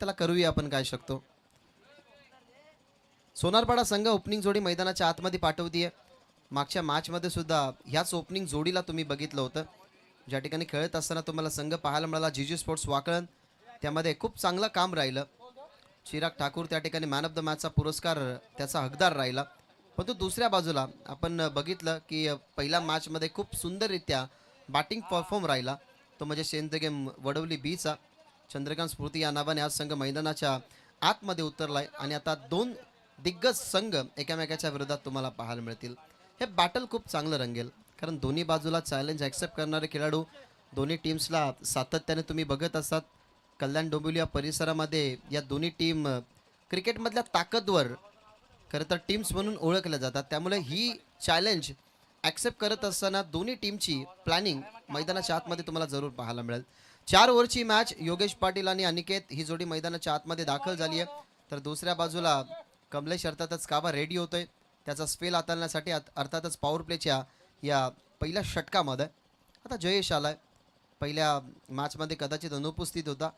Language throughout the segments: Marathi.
त्याला करूया आपण काय शकतो. सोनारपाडा संघ ओपनिंग जोडी मैदानाच्या आतमध्ये पाठवतीये. मागच्या मॅचमध्ये सुद्धा ह्याच ओपनिंग जोडीला तुम्ही बघितलं होतं. ज्या ठिकाणी खेळत असताना तुम्हाला संघ पाहायला मिळाला जीजी स्पोर्ट्स वाकळण, त्यामध्ये खूप चांगलं काम राहिलं. चिराग ठाकूर त्या ठिकाणी मॅन ऑफ द मॅचचा पुरस्कार त्याचा हकदार राहिला. परंतु दुसऱ्या बाजूला आपण बघितलं की पहिल्या मॅचमध्ये खूप सुंदररित्या बॅटिंग परफॉर्म राहिला, तो म्हणजे सेंट गेम वडवली बीचा चंद्रकांत स्फूर्ती या नावाने आज संघ मैदानाच्या आतमध्ये उतरलाय आणि आता दोन दिग्गज संघ एकामेकाच्या विरोधात तुम्हाला पाहायला मिळतील. हे बॅटल खूप चांगलं रंगेल, कारण दोन्ही बाजूला चॅलेंज ॲक्सेप्ट करणारे खेळाडू दोन्ही टीम्सला सातत्याने तुम्ही बघत असतात. कल्याण डोंबिवली या परिसरामध्ये या दोन्ही टीम क्रिकेटमधल्या ताकदवर खरं तर टीम्स म्हणून ओळखल्या जातात. त्यामुळे ही चॅलेंज ॲक्सेप्ट करत असताना दोन्ही टीमची प्लॅनिंग मैदानाच्या आतमध्ये तुम्हाला जरूर पाहायला मिळेल. 4 ओव्हरची मॅच. योगेश पाटील आणि अनिकेत ही जोडी मैदानाच्या आतमध्ये दाखल झाली आहे. तर दुसऱ्या बाजूला कमलेश अर्थातच काबा रेडी होतोय त्याचा स्पेल हाताळण्यासाठी. अर्थातच पॉवर प्लेच्या या पहिल्या षटकामध्ये आता जयेश आलाय. पहिल्या मॅचमध्ये कदाचित अनुपस्थित होता,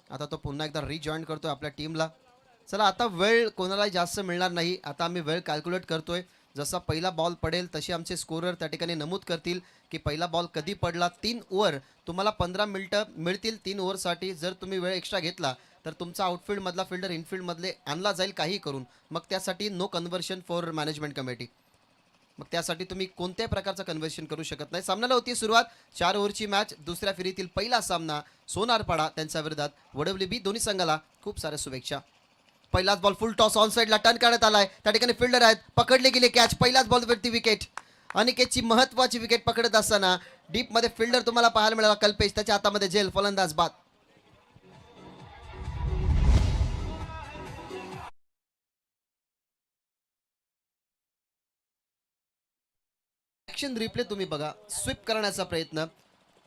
आता तो पुन्हा एकदा रिजॉईन करतोय आपल्या टीमला. चला आता वेळ कोणालाही जास्त मिळणार नाही. आता आम्ही वेळ कॅल्क्युलेट करतोय. जसा पहिला बॉल पडेल तसे आमचे स्कोरर त्या ठिकाणी नमूद करतील की पहिला बॉल कधी पडला. 3 ओव्हर तुम्हाला 15 मिनिटं मिळतील. 3 ओव्हरसाठी जर तुम्ही वेळ एक्स्ट्रा घेतला तर तुमचा आउटफील्डमधला फिल्डर इनफील्डमधले आणला जाईल काहीही करून. मग त्यासाठी no conversion for management committee. मग त्यासाठी तुम्ही कोणत्याही प्रकारचं कन्व्हर्शन करू शकत नाही. सामन्याला होती सुरुवात. 4 ओव्हरची मॅच. दुसऱ्या फेरीतील पहिला सामना सोनारपाडा त्यांच्या विरोधात वडवली बी. दोन्ही संघाला खूप साऱ्या शुभेच्छा. पहिलाच बॉल फुल टॉस ऑन साईडला टर्न करण्यात आलाय. त्या ठिकाणी फिल्डर आहेत, पकडले गेले कॅच. पहिल्याच बॉलवरती विकेट. अनिकेतची महत्वाची विकेट पकडत असताना डीपमध्ये फिल्डर तुम्हाला पाहायला मिळाला कल्पेश, त्याच्या हातामध्ये झेल. फलंदाज बाद. ॲक्शन रिप्ले तुम्ही बघा. स्वीप करण्याचा प्रयत्न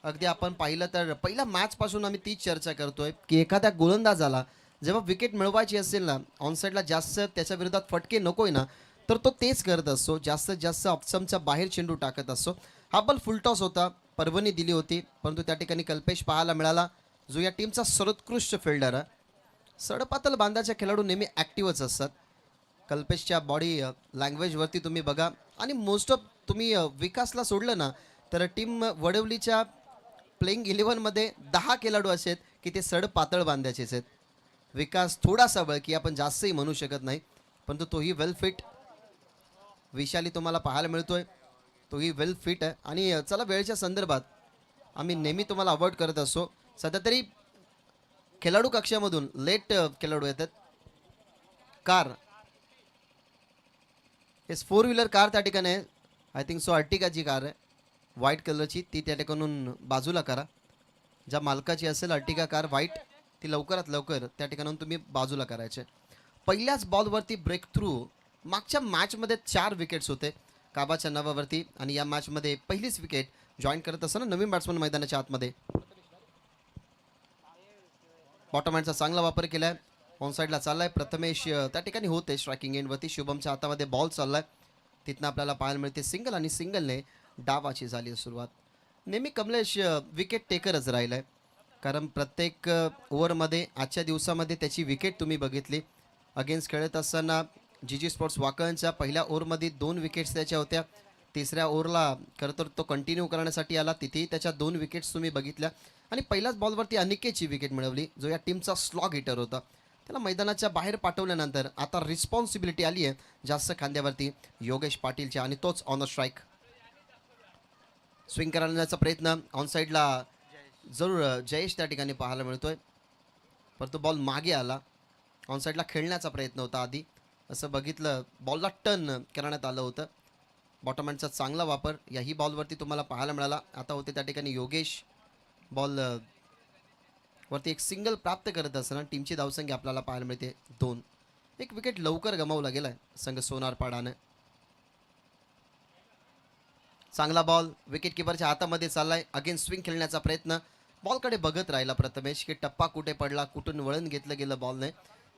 अगदी आपण पाहिलं तर पहिल्या मॅचपासून आम्ही तीच चर्चा करतोय की एखाद्या गोलंदाजाला जेव्हा विकेट मिळवायची असेल ना, ऑनसाईडला जास्त त्याच्या विरोधात फटके नकोय ना, तर तो तेच करत असतो. जास्तीत जास्त ऑप्शनच्या बाहेर चेंडू टाकत असतो. हा बॉल फुलटॉस होता, परभणी दिली होती, परंतु त्या ठिकाणी कल्पेश पाहायला मिळाला, जो या टीमचा सर्वोत्कृष्ट फिल्डर आहे. सडपातल बांधाच्या खेळाडू नेहमी ॲक्टिव्हच असतात. कल्पेशच्या बॉडी लँग्वेजवरती तुम्ही बघा. आणि मोस्ट ऑफ तुम्ही विकासला सोडलं ना, तर टीम वडवलीच्या प्लेइंग 11मध्ये 10 खेळाडू असे आहेत की ते सड पातळ बांधायचेच आहेत. विकास थोडासा बळकी, आपण जास्तही म्हणू शकत नाही, परंतु तोही वेल फिट. विशाली तुम्हाला पाहायला मिळतोय, तोही वेल फिट आहे. आणि चला वेळेच्या संदर्भात आम्ही नेहमी तुम्हाला अवॉइड करत असतो. सध्या तरी खेळाडू कक्षामधून लेट खेळाडू येतात. कार हेच 4 व्हीलर कार त्या ठिकाणी आहे. आय थिंक सो अर्टिगाची कार आहे व्हाईट कलरची, ती त्या ठिकाणून बाजूला करा. ज्या मालकाची असेल अर्टिगा कार व्हाईट, ती लवकरात लवकर त्या ठिकाणून तुम्ही बाजूला करायचे. पहिल्याच बॉलवरती ब्रेक थ्रू. मागच्या मॅचमध्ये 4 विकेट्स होते काबाच्या नावावरती, आणि या मॅचमध्ये पहिलीच विकेट जॉईन करत असताना नवीन बॅट्समन मैदानाच्या आतमध्ये. बॉटम हँडचा चांगला वापर केलाय. ऑन साईडला चाललाय प्रथमेश, त्या ठिकाणी होते स्ट्रायकिंग एंडवरती. शुभमच्या हातामध्ये बॉल चाललाय, तिथनं आपल्याला पाहायला मिळते सिंगल, आणि सिंगलने डावाची झाली सुरुवात. नेहमी कमलेश विकेट टेकरच राहिलाय, कारण प्रत्येक ओव्हरमध्ये आजच्या दिवसामध्ये त्याची विकेट तुम्ही बघितली. अगेन्स्ट खेळत असताना जीजी स्पोर्ट्स वाकळच्या पहिल्या ओव्हरमध्ये 2 विकेट्स त्याच्या होत्या. तिसऱ्या ओव्हरला खरं तर तो कंटिन्यू करण्यासाठी आला, तिथेही त्याच्या 2 विकेट्स तुम्ही बघितल्या. आणि पहिल्याच बॉलवरती अनिकेतची विकेट मिळवली, जो या टीमचा स्लॉग हिटर होता. त्याला मैदानाच्या बाहेर पाठवल्यानंतर आता रिस्पॉन्सिबिलिटी आली आहे जास्त खांद्यावरती योगेश पाटीलच्या, आणि तोच ऑन द स्ट्राईक. स्विंग करण्याचा प्रयत्न ऑन साईडला जरूर जयेश त्या ठिकाणी पाहायला मिळतोय, परंतु बॉल मागे आला. ऑन साईडला खेळण्याचा प्रयत्न होता आधी, असं बघितलं बॉलला टर्न करण्यात आलं होतं. बॉटम हँडचा चांगला वापर याही बॉलवरती तुम्हाला पाहायला मिळाला. आता होते त्या ठिकाणी योगेश. बॉल वरती एक सिंगल प्राप्त करत असताना टीमची धावसंख्या आपल्याला पाहायला मिळते 2. एक विकेट लवकर गमावला गेलाय संघ सोनारपाडाने. चांगला बॉल विकेट किपरच्या हातामध्ये चाललाय. अगेन स्विंग खेळण्याचा प्रयत्न. बॉलकडे बघत राहिला प्रथमेश की टप्पा कुठे पडला, कुठून वळण घेतलं गेलं बॉलने.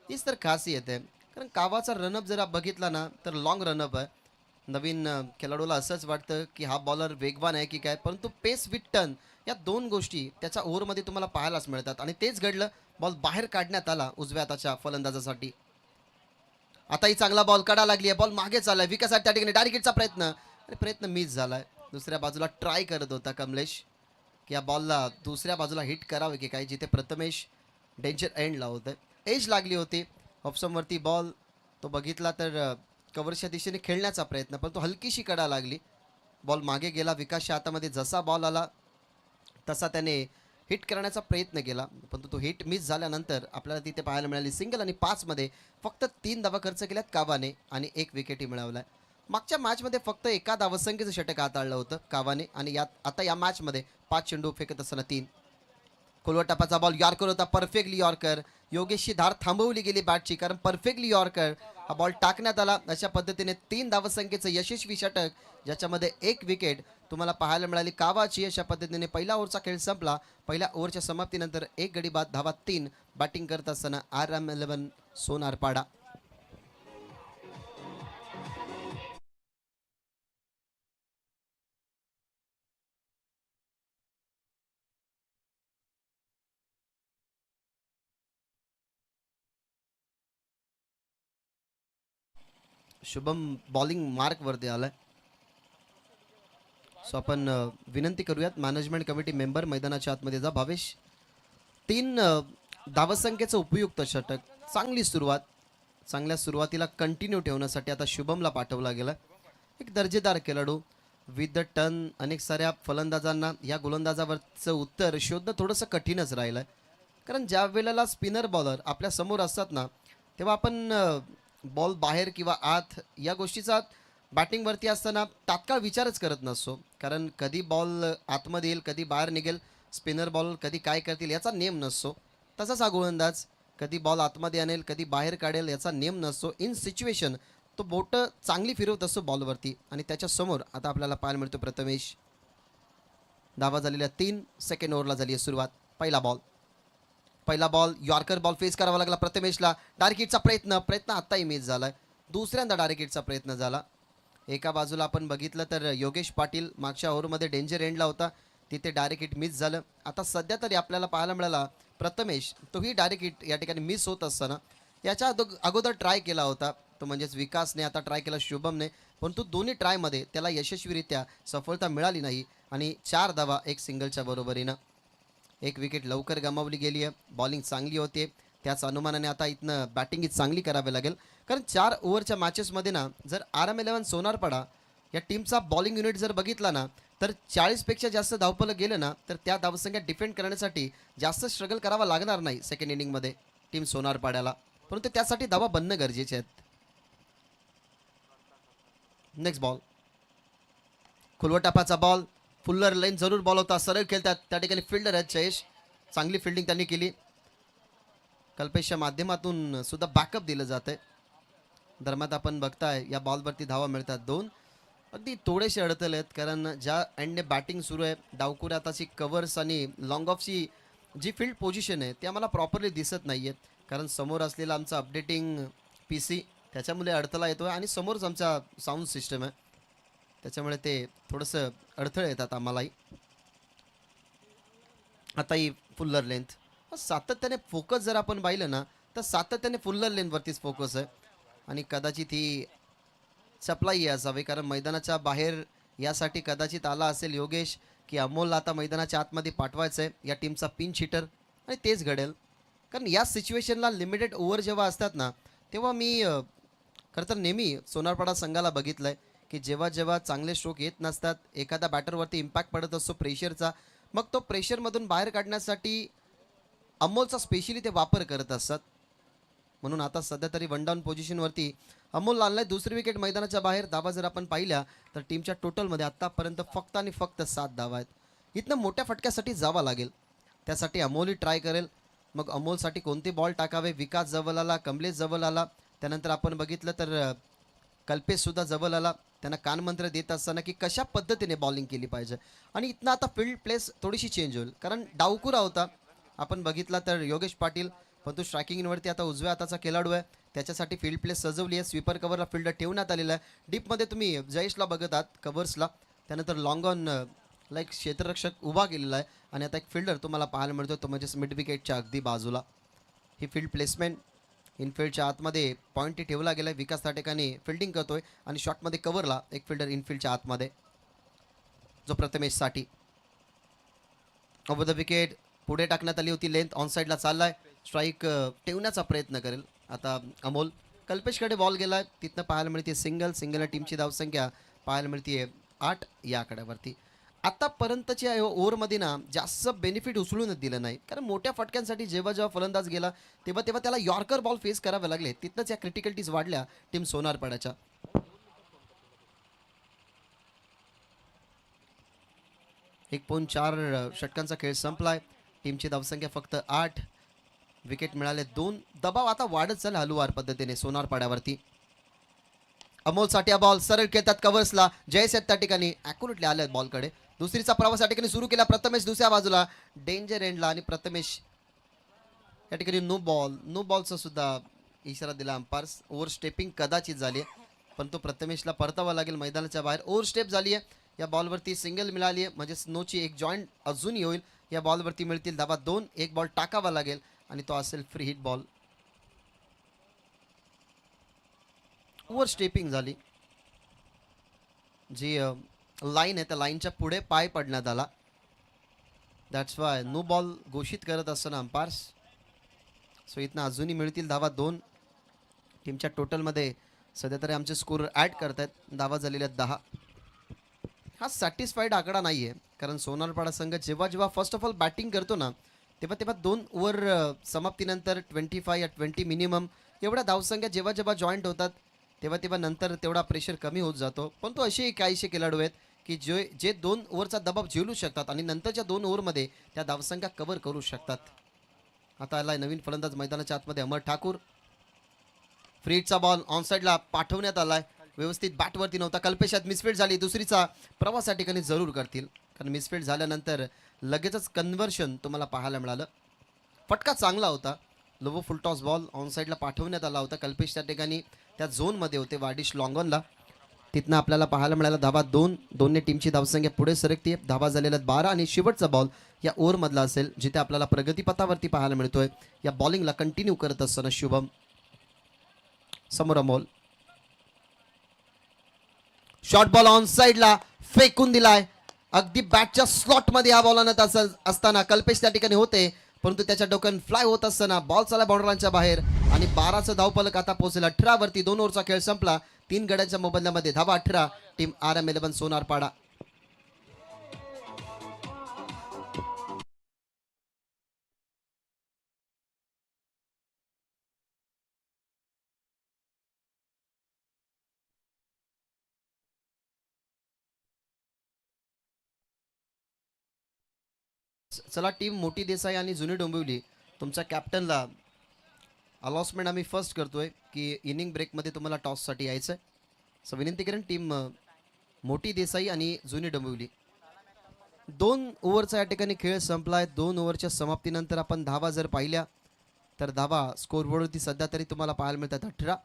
हीच तर खासियत आहे, कारण कावाचा रनअप जर बघितला ना तर लॉंग रनअप आहे. नवीन खेळाडूला असंच वाटतं की हा बॉलर वेगवान आहे की काय, परंतु पेस विथ टर्न या 2 गोष्टी त्याच्या ओव्हरमध्ये तुम्हाला पाहायलाच मिळतात, आणि तेच घडलं बॉल बाहेर काढण्यात आला उजव्या हाताच्या फलंदाजासाठी. आताही चांगला बॉल काढा लागली आहे, बॉल मागे चाललाय विकासात, त्या ठिकाणी डायरेक्ट हिटचा प्रयत्न आणि प्रयत्न मिस झालाय. दुसऱ्या बाजूला ट्राय करत होता कमलेश की या बॉलला दुसऱ्या बाजूला हिट करावे की काय, जिथे प्रथमेश डेंजर एंड लावतोय. एज लागली होती ऑप्शनवरती, बॉल तो बघितला तर कव्हरच्या दिशेने खेळण्याचा प्रयत्न, पण तो हलकीशी कडा लागली, बॉल मागे गेला. विकासच्या हातामध्ये जसा बॉल आला तसा त्याने हिट करण्याचा प्रयत्न केला, पण तो हिट मिस झाल्यानंतर आपल्याला तिथे पाहायला मिळाली सिंगल. आणि 5मध्ये फक्त 3 धावा खर्च केल्यात कावाने आणि 1 विकेटही मिळवलाय. मागच्या मॅचमध्ये फक्त एका धावसंख्येचं षटक हाताळलं होतं कावाने, आणि आता या मॅचमध्ये 5 चेंडू फेकत असताना 3. कोलवटापाचा बॉल यॉर्कर होता, परफेक्टली यॉर्कर. योगेशची धार थांबवली गेली बॅटची, कारण परफेक्टली यॉर्कर हा बॉल टाकण्यात आला. अशा पद्धतीने 3 धावसंख्येचं यशस्वी षटक, ज्याच्यामध्ये 1 विकेट तुम्हाला पाहायला मिळाली कावाची. अशा पद्धतीने पहिला ओव्हरचा खेळ संपला. पहिल्या ओव्हरच्या समाप्तीनंतर 1 गडी बाद, धावा 3. बॅटिंग करत असताना RM11 सोनारपाडा. शुभम बॉलिंग मार्कवरती आलाय. सो आपण विनंती करूयात मॅनेजमेंट कमिटी मेंबर मैदानाच्या आतमध्ये जा. भावेश, 3 धावसंख्येचं उपयुक्त षटक, चांगली सुरुवात, चांगल्या सुरुवातीला कंटिन्यू ठेवण्यासाठी आता शुभमला पाठवला गेला. एक दर्जेदार खेळाडू विथ द टर्न. अनेक साऱ्या फलंदाजांना या गोलंदाजावरचं उत्तर शोधणं थोडंसं कठीणच राहिलं आहे, कारण ज्या वेळेला स्पिनर बॉलर आपल्या समोर असतात ना, तेव्हा आपण बॉल बाहेर किंवा आत या गोष्टीचा बॅटिंगवरती असताना तात्काळ विचारच करत नसतो, कारण कधी बॉल आतमध्ये येईल, कधी बाहेर निघेल, स्पिनर बॉल कधी काय करतील याचा नेम नसतो. तसाच हा गोलंदाज कधी बॉल आतमध्ये आणेल, कधी बाहेर काढेल याचा नेम नसतो. इन सिच्युएशन तो बोटं चांगली फिरवत असतो बॉलवरती, आणि त्याच्यासमोर आता आपल्याला पाहायला मिळतो प्रथमेश. धावा झालेल्या 3. सेकंड ओव्हरला झाली आहे सुरुवात. पहिला बॉल यॉर्कर बॉल फेस करावा लागला प्रथमेशला. डायरेक्ट हिटचा प्रयत्न आत्ताही मिस झालाय. दुसऱ्यांदा डायरेक्ट हिटचा प्रयत्न झाला. एका बाजूला आपण बघितलं तर योगेश पाटील मागच्या ओव्हरमध्ये डेंजर एंडला होता, तिथे डायरेक्ट हिट मिस झालं. आता सध्या तरी आपल्याला पाहायला मिळाला प्रथमेश, तोही डायरेक्ट हिट या ठिकाणी मिस होत असताना याच्या अगोदर ट्राय केला होता, तो म्हणजेच विकासने आता ट्राय केला शुभमने, परंतु दोन्ही ट्रायमध्ये त्याला यशस्वीरित्या सफलता मिळाली नाही. आणि 4 धावा 1 सिंगलच्या बरोबरीनं 1 विकेट लवकर गमावली गेली आहे. बॉलिंग चांगली होते, त्याच अनुमानाने आता इथनं बॅटिंग ही चांगली करावी लागेल, कारण 4 ओव्हरच्या मॅचेसमध्ये ना, जर RM11 सोनारपाडा या टीमचा बॉलिंग युनिट जर बघितला ना, तर 40पेक्षा जास्त धावफलक गेलं ना, तर त्या धावसंख्या डिफेंड करण्यासाठी जास्त स्ट्रगल करावा लागणार नाही सेकंड इनिंगमध्ये टीम सोनारपाड्याला, परंतु त्यासाठी धावा बनणं गरजेचे आहेत. नेक्स्ट बॉल, खुलवटापाचा बॉल, फुल्लर लाईन जरूर बॉल होता, सरळ खेळतात, त्या ठिकाणी फिल्डर आहेत जयेश, चांगली फिल्डिंग त्यांनी केली. कल्पेशच्या माध्यमातून सुद्धा बॅकअप दिलं जात आहे. दरम्यान आपण बघताय या बॉलवरती धावा मिळतात 2. अगदी थोडेसे अडथळे आहेत, कारण ज्या एंडने बॅटिंग सुरू आहे, डावकुऱ्या आताची कव्हर्स आणि लॉंग ऑफची जी फील्ड पोझिशन आहे ते आम्हाला प्रॉपरली दिसत नाही आहेत, कारण समोर असलेला आमचा अपडेटिंग PC त्याच्यामुळे अडथळा येतो आहे, आणि समोरच आमचा साऊंड सिस्टम आहे, त्याच्यामुळे ते थोडंसं अडथळे येतात आम्हालाही. आताही फुल्लर लेंथ, सातत्याने फोकस जर आपण पाहिलं ना, तर सातत्याने फुल्लर लेंथवरतीच फोकस आहे, आणि कदाचित ही सप्लाय असावी, कारण मैदानाच्या बाहेर यासाठी कदाचित आला असेल योगेश की अमोलला आता मैदानाच्या आतमध्ये पाठवायचं आहे, या टीमचा पिंच हिटर, आणि तेच घडेल. कारण या सिच्युएशनला लिमिटेड ओव्हर जेव्हा असतात ना, तेव्हा मी खरं तर नेहमी सोनारपाडा संघाला बघितलं आहे की जेव्हा जेव्हा चांगले स्ट्रोक येत नसतात, एखाद्या बॅटरवरती इम्पॅक्ट पडत असतो प्रेशरचा, मग तो प्रेशरमधून बाहेर काढण्यासाठी अमोलचा स्पेशली ते वापर करत असतात. म्हणून आता सध्या तरी 1 डाऊन पोझिशनवरती अमोल आणलाय. 2री विकेट मैदानाच्या बाहेर. धावा जर आपण पाहिल्या तर टीमच्या टोटलमध्ये आत्तापर्यंत फक्त आणि फक्त 7 धावा आहेत. इथनं मोठ्या फटक्यासाठी जावं लागेल, त्यासाठी अमोलही ट्राय करेल. मग अमोलसाठी कोणते बॉल टाकावे, विकास जवळ आला, कमलेश जवळ आला, त्यानंतर आपण बघितलं तर कल्पेशसुद्धा जवळ आला, त्यांना कानमंत्र देत असताना की कशा पद्धतीने बॉलिंग केली पाहिजे. आणि इथनं आता फील्ड प्लेस थोडीशी चेंज होईल, कारण डावकुरा होता आपण बघितला तर योगेश पाटील, पण तो स्ट्रायकिंग इनवरती आता उजव्या हाताचा खेळाडू आहे, त्याच्यासाठी फील्ड प्लेस सजवली आहे. स्वीपर कव्हरला फील्डर ठेवण्यात आलेला आहे. डीपमध्ये तुम्ही जयेशला बघत आहात कव्हर्सला, त्यानंतर लॉंग ऑन लाईक क्षेत्ररक्षक उभा केलेला आहे, आणि आता एक फिल्डर तुम्हाला पाहायला मिळतो, तो म्हणजेच मिड विकेटच्या अगदी बाजूला. ही फील्ड प्लेसमेंट इनफिल्डच्या आतमध्ये पॉईंट ठेवला गेला. विकास त्या ठिकाणी फिल्डिंग करतोय आणि शॉटमध्ये कव्हरला एक फिल्डर इनफिल्डच्या आतमध्ये जो प्रथमेशसाठी. ओव्हर द विकेट पुढे टाकण्यात आली होती. लेंथ ऑन साईडला चाललाय. स्ट्राईक ठेवण्याचा प्रयत्न करेल आता अमोल. कल्पेशकडे बॉल गेलाय. तिथनं पाहायला मिळते सिंगल टीमची धावसंख्या पाहायला मिळते 8 या आकड्यावरती. आतापर्यंतच्या ओव्हरमध्ये ना जास्त बेनिफिट उचलूनच दिलं नाही, कारण मोठ्या फटक्यांसाठी जेव्हा जेव्हा फलंदाज गेला तेव्हा तेव्हा त्याला यॉर्कर बॉल फेस करावे लागले. तिथनंच या क्रिटिकलिटीज वाढल्या टीम सोनारपाड्याच्या. 1.4 षटकांचा खेळ संपलाय. टीमची धावसंख्या फक्त 8. विकेट मिळाले 2. दबाव आता वाढत चालला हलुवार पद्धतीने सोनारपाड्यावरती. अमोल साठिया बॉल सरळ खेळतात कव्हर्सला. जयेश त्या ठिकाणी ॲक्युरेटली आले बॉलकडे. दुसरीचा प्रवास या ठिकाणी सुरू केला. प्रथमेश दुसऱ्या बाजूला डेंजर एंडला आणि प्रथमेश या ठिकाणी नो बॉलचा सुद्धा इशारा दिला अंपायर्स. ओव्हर स्टेपिंग कदाचित झाली आहे, पण तो प्रथमेशला परतावा लागेल मैदानाच्या बाहेर. ओव्हर स्टेप झाली आहे. या बॉलवरती सिंगल मिळाली आहे, म्हणजे स्नोची एक जॉईंट अजूनही होईल. या बॉलवरती मिळतील धावा 2. एक बॉल टाकावा लागेल आणि तो असेल free hit ball. Over stepping झाली. जी लाईन आहे त्या लाईनच्या पुढे पाय पडण्यात आला. दॅट्स वाय नो बॉल घोषित करत असताना अंपायर्स. सो इथनं अजूनही मिळतील धावा 2. टीमच्या टोटलमध्ये सध्या तरी आमचे स्कोर ॲड करत आहेत. धावा झालेल्या 10. हा सॅटिस्फाईड आकडा नाही आहे, कारण सोनारपाडा संघ जेव्हा जेव्हा फर्स्ट ऑफ ऑल बॅटिंग करतो ना तेव्हा तेव्हा 2 ओव्हर समाप्तीनंतर 25 या 20 मिनिमम एवढ्या धावसंख्या जेव्हा जेव्हा जॉईंट होतात तेव्हा तेव्हा नंतर तेवढा प्रेशर कमी होत जातो. पण तो असेही काहीसे खेळाडू आहेत की जे 2 ओव्हरचा दबाव झेलू शकतात आणि नंतरच्या 2 ओव्हरमध्ये त्या धावसंख्या कव्हर करू शकतात. आता आलाय नवीन फलंदाज मैदानाच्या आतमध्ये अमर ठाकूर. फ्रीटचा बॉल ऑन साईडला पाठवण्यात आलाय. व्यवस्थित बॅटवरती नव्हता. कल्पेशात मिसफील्ड झाली. दुसरीचा प्रवास या ठिकाणी जरूर करतील, कारण मिसफील्ड झाल्यानंतर लगेचच कन्व्हर्शन तुम्हाला पाहायला मिळालं. फटका चांगला होता. Low full toss ball on साईडला पाठवण्यात आला होता. कल्पेश त्या ठिकाणी त्या झोनमध्ये होते वाडिश लॉंगॉनला. तिथनं आपल्याला पाहायला मिळाला धावा 2. 2ने टीमची धावसंख्या पुढे सरकते. धावा झालेल्या 12 आणि शेवटचा बॉल या ओव्हरमधला असेल जिथे आपल्याला प्रगतीपथावरती पाहायला मिळतोय. या बॉलिंगला कंटिन्यू करत असताना शुभम. समोर अमोल. शॉर्ट बॉल ऑन साईडला फेकून दिलाय. अगदी बॅटच्या स्लॉटमध्ये हा बॉल आणत असताना कल्पेश त्या ठिकाणी होते, परंतु त्याच्या डोक्यान फ्लाय होत असताना बॉल चालला बाउंड्रीच्या बाहेर आणि 12चं धावफलक आता पोहोचेल 18 वरती. 2 ओव्हरचा खेळ संपला. 3 गड्यांच्या मोबदल्यामध्ये धावा 18. Team RM11 Sonarpada. चला टीम मोठी देसाई आणि जुनी डोंबिवली तुमच्या कॅप्टनला अलॉसमेंट आम्ही फर्स्ट करतोय की इनिंग ब्रेकमध्ये तुम्हाला टॉससाठी यायचं आहे. सो विनंती करेन टीम मोठी देसाई आणि जुनी डोंबिवली. 2 ओव्हरचा या ठिकाणी खेळ संपलाय. 2 ओव्हरच्या समाप्तीनंतर आपण धावा जर पाहिल्या तर धावा स्कोरबोर्डवरती सध्या तरी तुम्हाला पाहायला मिळतात 18.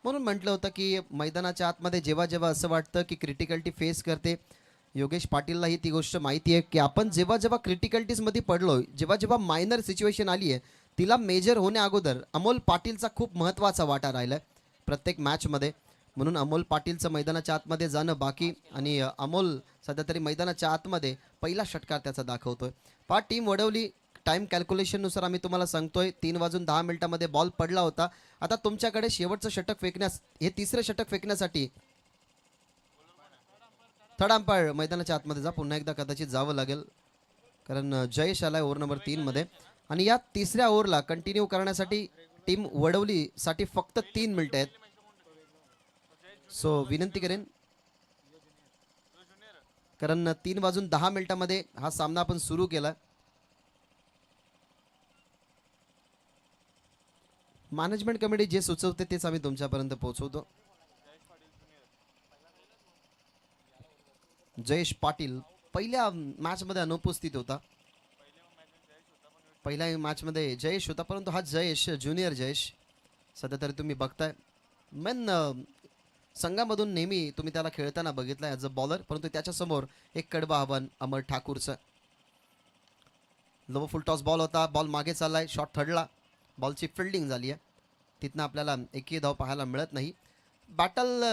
म्हणून म्हटलं होतं की मैदानाच्या आतमध्ये जेव्हा जेव्हा असं वाटतं की क्रिटिकलिटी फेस करते, योगेश पाटीललाही ती गोष्ट माहिती आहे की आपण जेव्हा जेव्हा क्रिटिकलिटीजमध्ये पडलो, जेव्हा जेव्हा मायनर सिच्युएशन आली आहे, तिला मेजर होण्या अगोदर अमोल पाटीलचा खूप महत्त्वाचा वाटा राहिला आहे प्रत्येक मॅचमध्ये. म्हणून अमोल पाटीलचं मैदानाच्या आतमध्ये जाणं बाकी आणि अमोल सध्या तरी मैदानाच्या आतमध्ये पहिला षटकार त्याचा दाखवतोय. टीम वडवली. टाईम कॅल्क्युलेशननुसार आम्ही तुम्हाला सांगतोय 3:10 बॉल पडला होता. आता तुमच्याकडे शेवटचं षटक फेकण्यास, हे 3रं षटक फेकण्यासाठी थर्ड अंपायर मैदानाच्या आतमध्ये जा. पुन्हा एकदा कदाचित जावं लागेल, कारण जयेश आलाय ओव्हर नंबर 3 मध्ये आणि या 3ऱ्या ओव्हरला कंटिन्यू करण्यासाठी टीम वडवलीसाठी फक्त 3 मिनिटं आहेत. सो विनंती करेन, कारण 3:10 हा सामना आपण सुरू केला. मॅनेजमेंट कमिटी जे सुचवते तेच आम्ही तुमच्यापर्यंत पोहोचवतो. जयेश पाटील पहिल्या मॅचमध्ये अनुपस्थित होता. पहिल्या मॅचमध्ये जयेश होता, परंतु हा जयेश ज्युनियर जयेश सध्या तरी तुम्ही बघताय. मेन संघामधून नेहमी तुम्ही त्याला खेळताना बघितलं ॲज अ बॉलर, परंतु त्याच्यासमोर एक कडबा आव्हान अमर ठाकूरचं. लो फुल टॉस बॉल होता. बॉल मागे चाललाय. शॉट थर्डला. बॉलची फिल्डिंग झाली आहे, तिथनं आपल्याला एकही धाव पाहायला मिळत नाही. बॅटल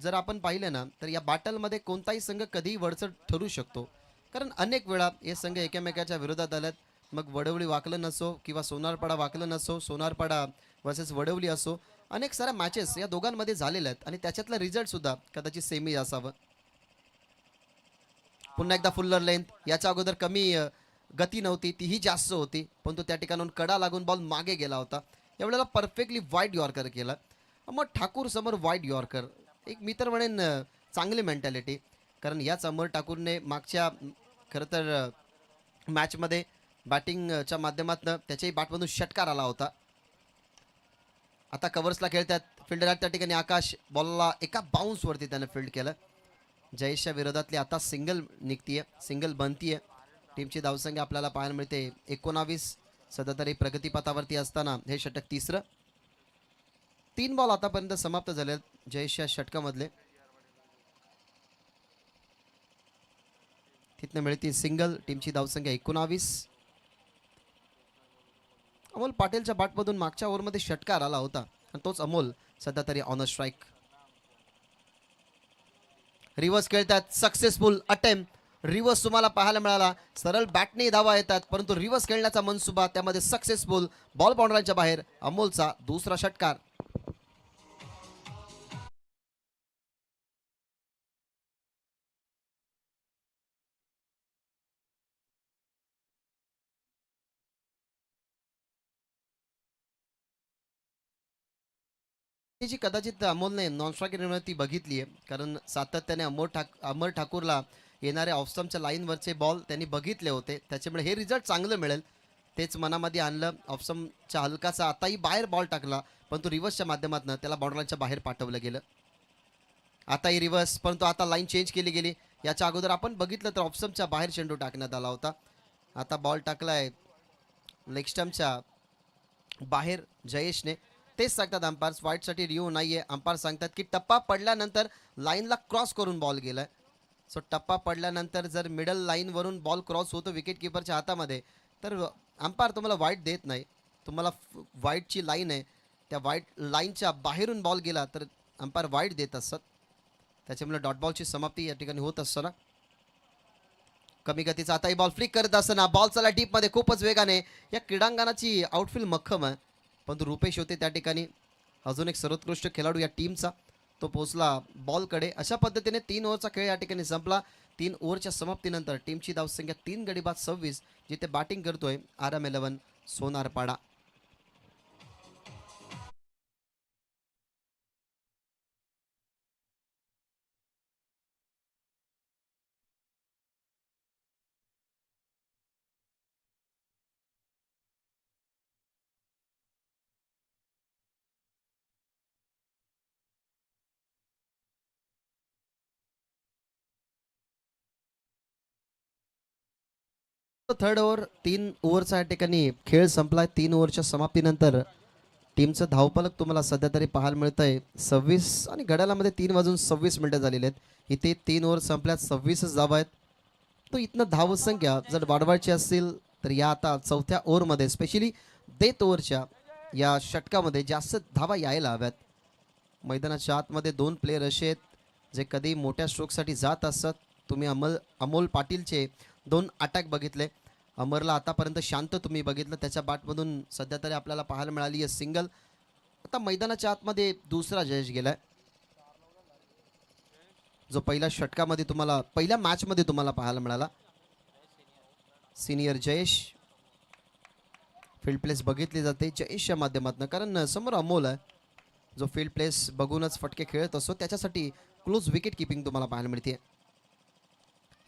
जर आपण पाहिलं ना, तर या बॅटलमध्ये कोणताही संघ कधीही वरचढ ठरू शकतो. कारण अनेक वेळा हे संघ एकमेकाच्या विरोधात आलेत. मग वडवली वाकलं नसो किंवा सोनारपाडा वाकलं नसो, सोनारपाडा वर्सेस वडवली असो, अनेक साऱ्या मॅचेस या दोघांमध्ये झालेल्या आहेत आणि त्याच्यातला रिझल्टसुद्धा कदाचित सेमी असावं. पुन्हा एकदा फुल्लर लेंथ, याच्या अगोदर कमी गती नव्हती, तीही जास्त होती, परंतु त्या ठिकाणून कडा लागून बॉल मागे गेला होता. यावेळेला परफेक्टली वाईड यॉर्कर केला. मग ठाकूर समोर वाईड यॉर्कर, एक मी तर म्हणेन चांगली मेंटॅलिटी. कारण याच अमर ठाकूरने मागच्या खरं तर मॅचमध्ये बॅटिंगच्या माध्यमातून त्याच्याही बॅटमधून षटकार आला होता. आता कव्हर्सला खेळतात फिल्डर आहेत त्या ठिकाणी आकाश, बॉलला एका बाउन्सवरती त्यानं फील्ड केलं. जयेशच्या विरोधातली आता सिंगल निघतीये, सिंगल बनतीये. टीमची धावसंख्या आपल्याला पाहायला मिळते 19. सध्या तरी प्रगतीपथावरती असताना हे षटक तिसरं. 3 बॉल आतापर्यंत समाप्त झाले जयेशच्या षटकामधले. तिथनं मिळते सिंगल, टीमची धावसंख्या 19. अमोल पाटीलच्या बॅटमधून मागच्या ओव्हरमध्ये षटकार आला होता आणि तोच अमोल सध्या तरी ऑन अ स्ट्राईक. रिव्हर्स खेळतात, सक्सेसफुल अटेम्प्ट रिव्हर्स तुम्हाला पाहायला मिळाला. सरळ बॅटने धावा येतात, परंतु रिव्हर्स खेळण्याचा मनसुबा त्यामध्ये सक्सेसफुल. बॉल बाउंड्रीच्या बाहेर, अमोलचा दुसरा षटकार. जी कदाचित अमोलने नॉन स्ट्राईक निर्मिती बघितली आहे, कारण सातत्याने अमर ठाकूरला येणाऱ्या ऑफस्टमच्या लाईनवरचे बॉल त्यांनी बघितले होते, त्याच्यामुळे हे रिझल्ट चांगलं मिळेल तेच मनामध्ये आणलं. ऑफस्टमच्या हलकाचा आताही बाहेर बॉल टाकला, परंतु रिव्हर्सच्या माध्यमातून त्याला बाउंड्रीच्या बाहेर पाठवलं गेलं. आताही रिव्हर्स, परंतु आता लाईन चेंज केली गेली. याच्या अगोदर आपण बघितलं तर ऑफस्टमच्या बाहेर चेंडू टाकण्यात आला होता. आता बॉल टाकलाय लेग स्टम्पच्या बाहेर जयेशने. तेच सांगतात अंपायर्स, वाईटसाठी रिव्ह्यू नाहीये. अंपायर सांगतात की टप्पा पडल्यानंतर लाईनला क्रॉस करून बॉल गेलाय. सो टप्पा पडल्यानंतर जर मिडल लाईनवरून बॉल क्रॉस होतो विकेट किपरच्या हातामध्ये, तर अंपायर तुम्हाला वाईट देत नाही. तुम्हाला वाईटची लाईन आहे, त्या वाईट लाईनच्या बाहेरून बॉल गेला तर अंपायर वाईट देत असतात. त्याच्यामुळे डॉट बॉलची समाप्ती या ठिकाणी होत असताना कमी गतीचा आताही बॉल फ्लिक करत असताना बॉल चला डीपमध्ये खूपच वेगाने. या क्रीडांगणाची आउटफील्ड मक्खम आहे, परंतु रुपेश होते त्या ठिकाणी अजून एक सर्वोत्कृष्ट खेळाडू या टीमचा. तो पोहोचला बॉलकडे. अशा पद्धतीने 3 ओव्हरचा खेळ या ठिकाणी संपला. 3 ओव्हरच्या समाप्तीनंतर टीमची धावसंख्या 3 गडी बाद 26. जिथे बॅटिंग करतोय RM11 सोनारपाडा. थर्ड ओव्हर 3 ओव्हरचा या ठिकाणी खेळ संपलाय. 3 ओव्हरच्या समाप्तीनंतर टीमचं धावफलक तुम्हाला सध्या तरी पाहायला मिळतंय 26 आणि घड्याळामध्ये 3:26 झालेले आहेत. इथे 3 ओव्हर संपल्यात 26च धावा आहेत. तो इथनं धावसंख्या जर वाढवायची असेल तर या आता चौथ्या ओव्हरमध्ये स्पेशली डेथ ओव्हरच्या या षटकामध्ये जास्त धावा यायला हव्यात. मैदानाच्या आतमध्ये 2 प्लेयर असे आहेत जे कधी मोठ्या स्ट्रोकसाठी जात असतात. तुम्ही अमोल पाटीलचे 2 अटॅक बघितले. अमरला आतापर्यंत शांत तुम्ही बघितलं, त्याच्या बॅटमधून सध्या तरी आपल्याला पाहायला मिळाली आहे सिंगल. आता मैदानाच्या आतमध्ये दुसरा जयेश गेलाय, जो पहिल्या षटकामध्ये तुम्हाला पहिल्या मॅचमध्ये तुम्हाला पाहायला मिळाला. सिनियर जयेश. फील्ड प्लेस बघितली जाते जयेशच्या माध्यमातून, कारण समोर अमोल आहे जो फील्ड प्लेस बघूनच फटके खेळत असतो. त्याच्यासाठी क्लोज विकेट किपिंग तुम्हाला पाहायला मिळते.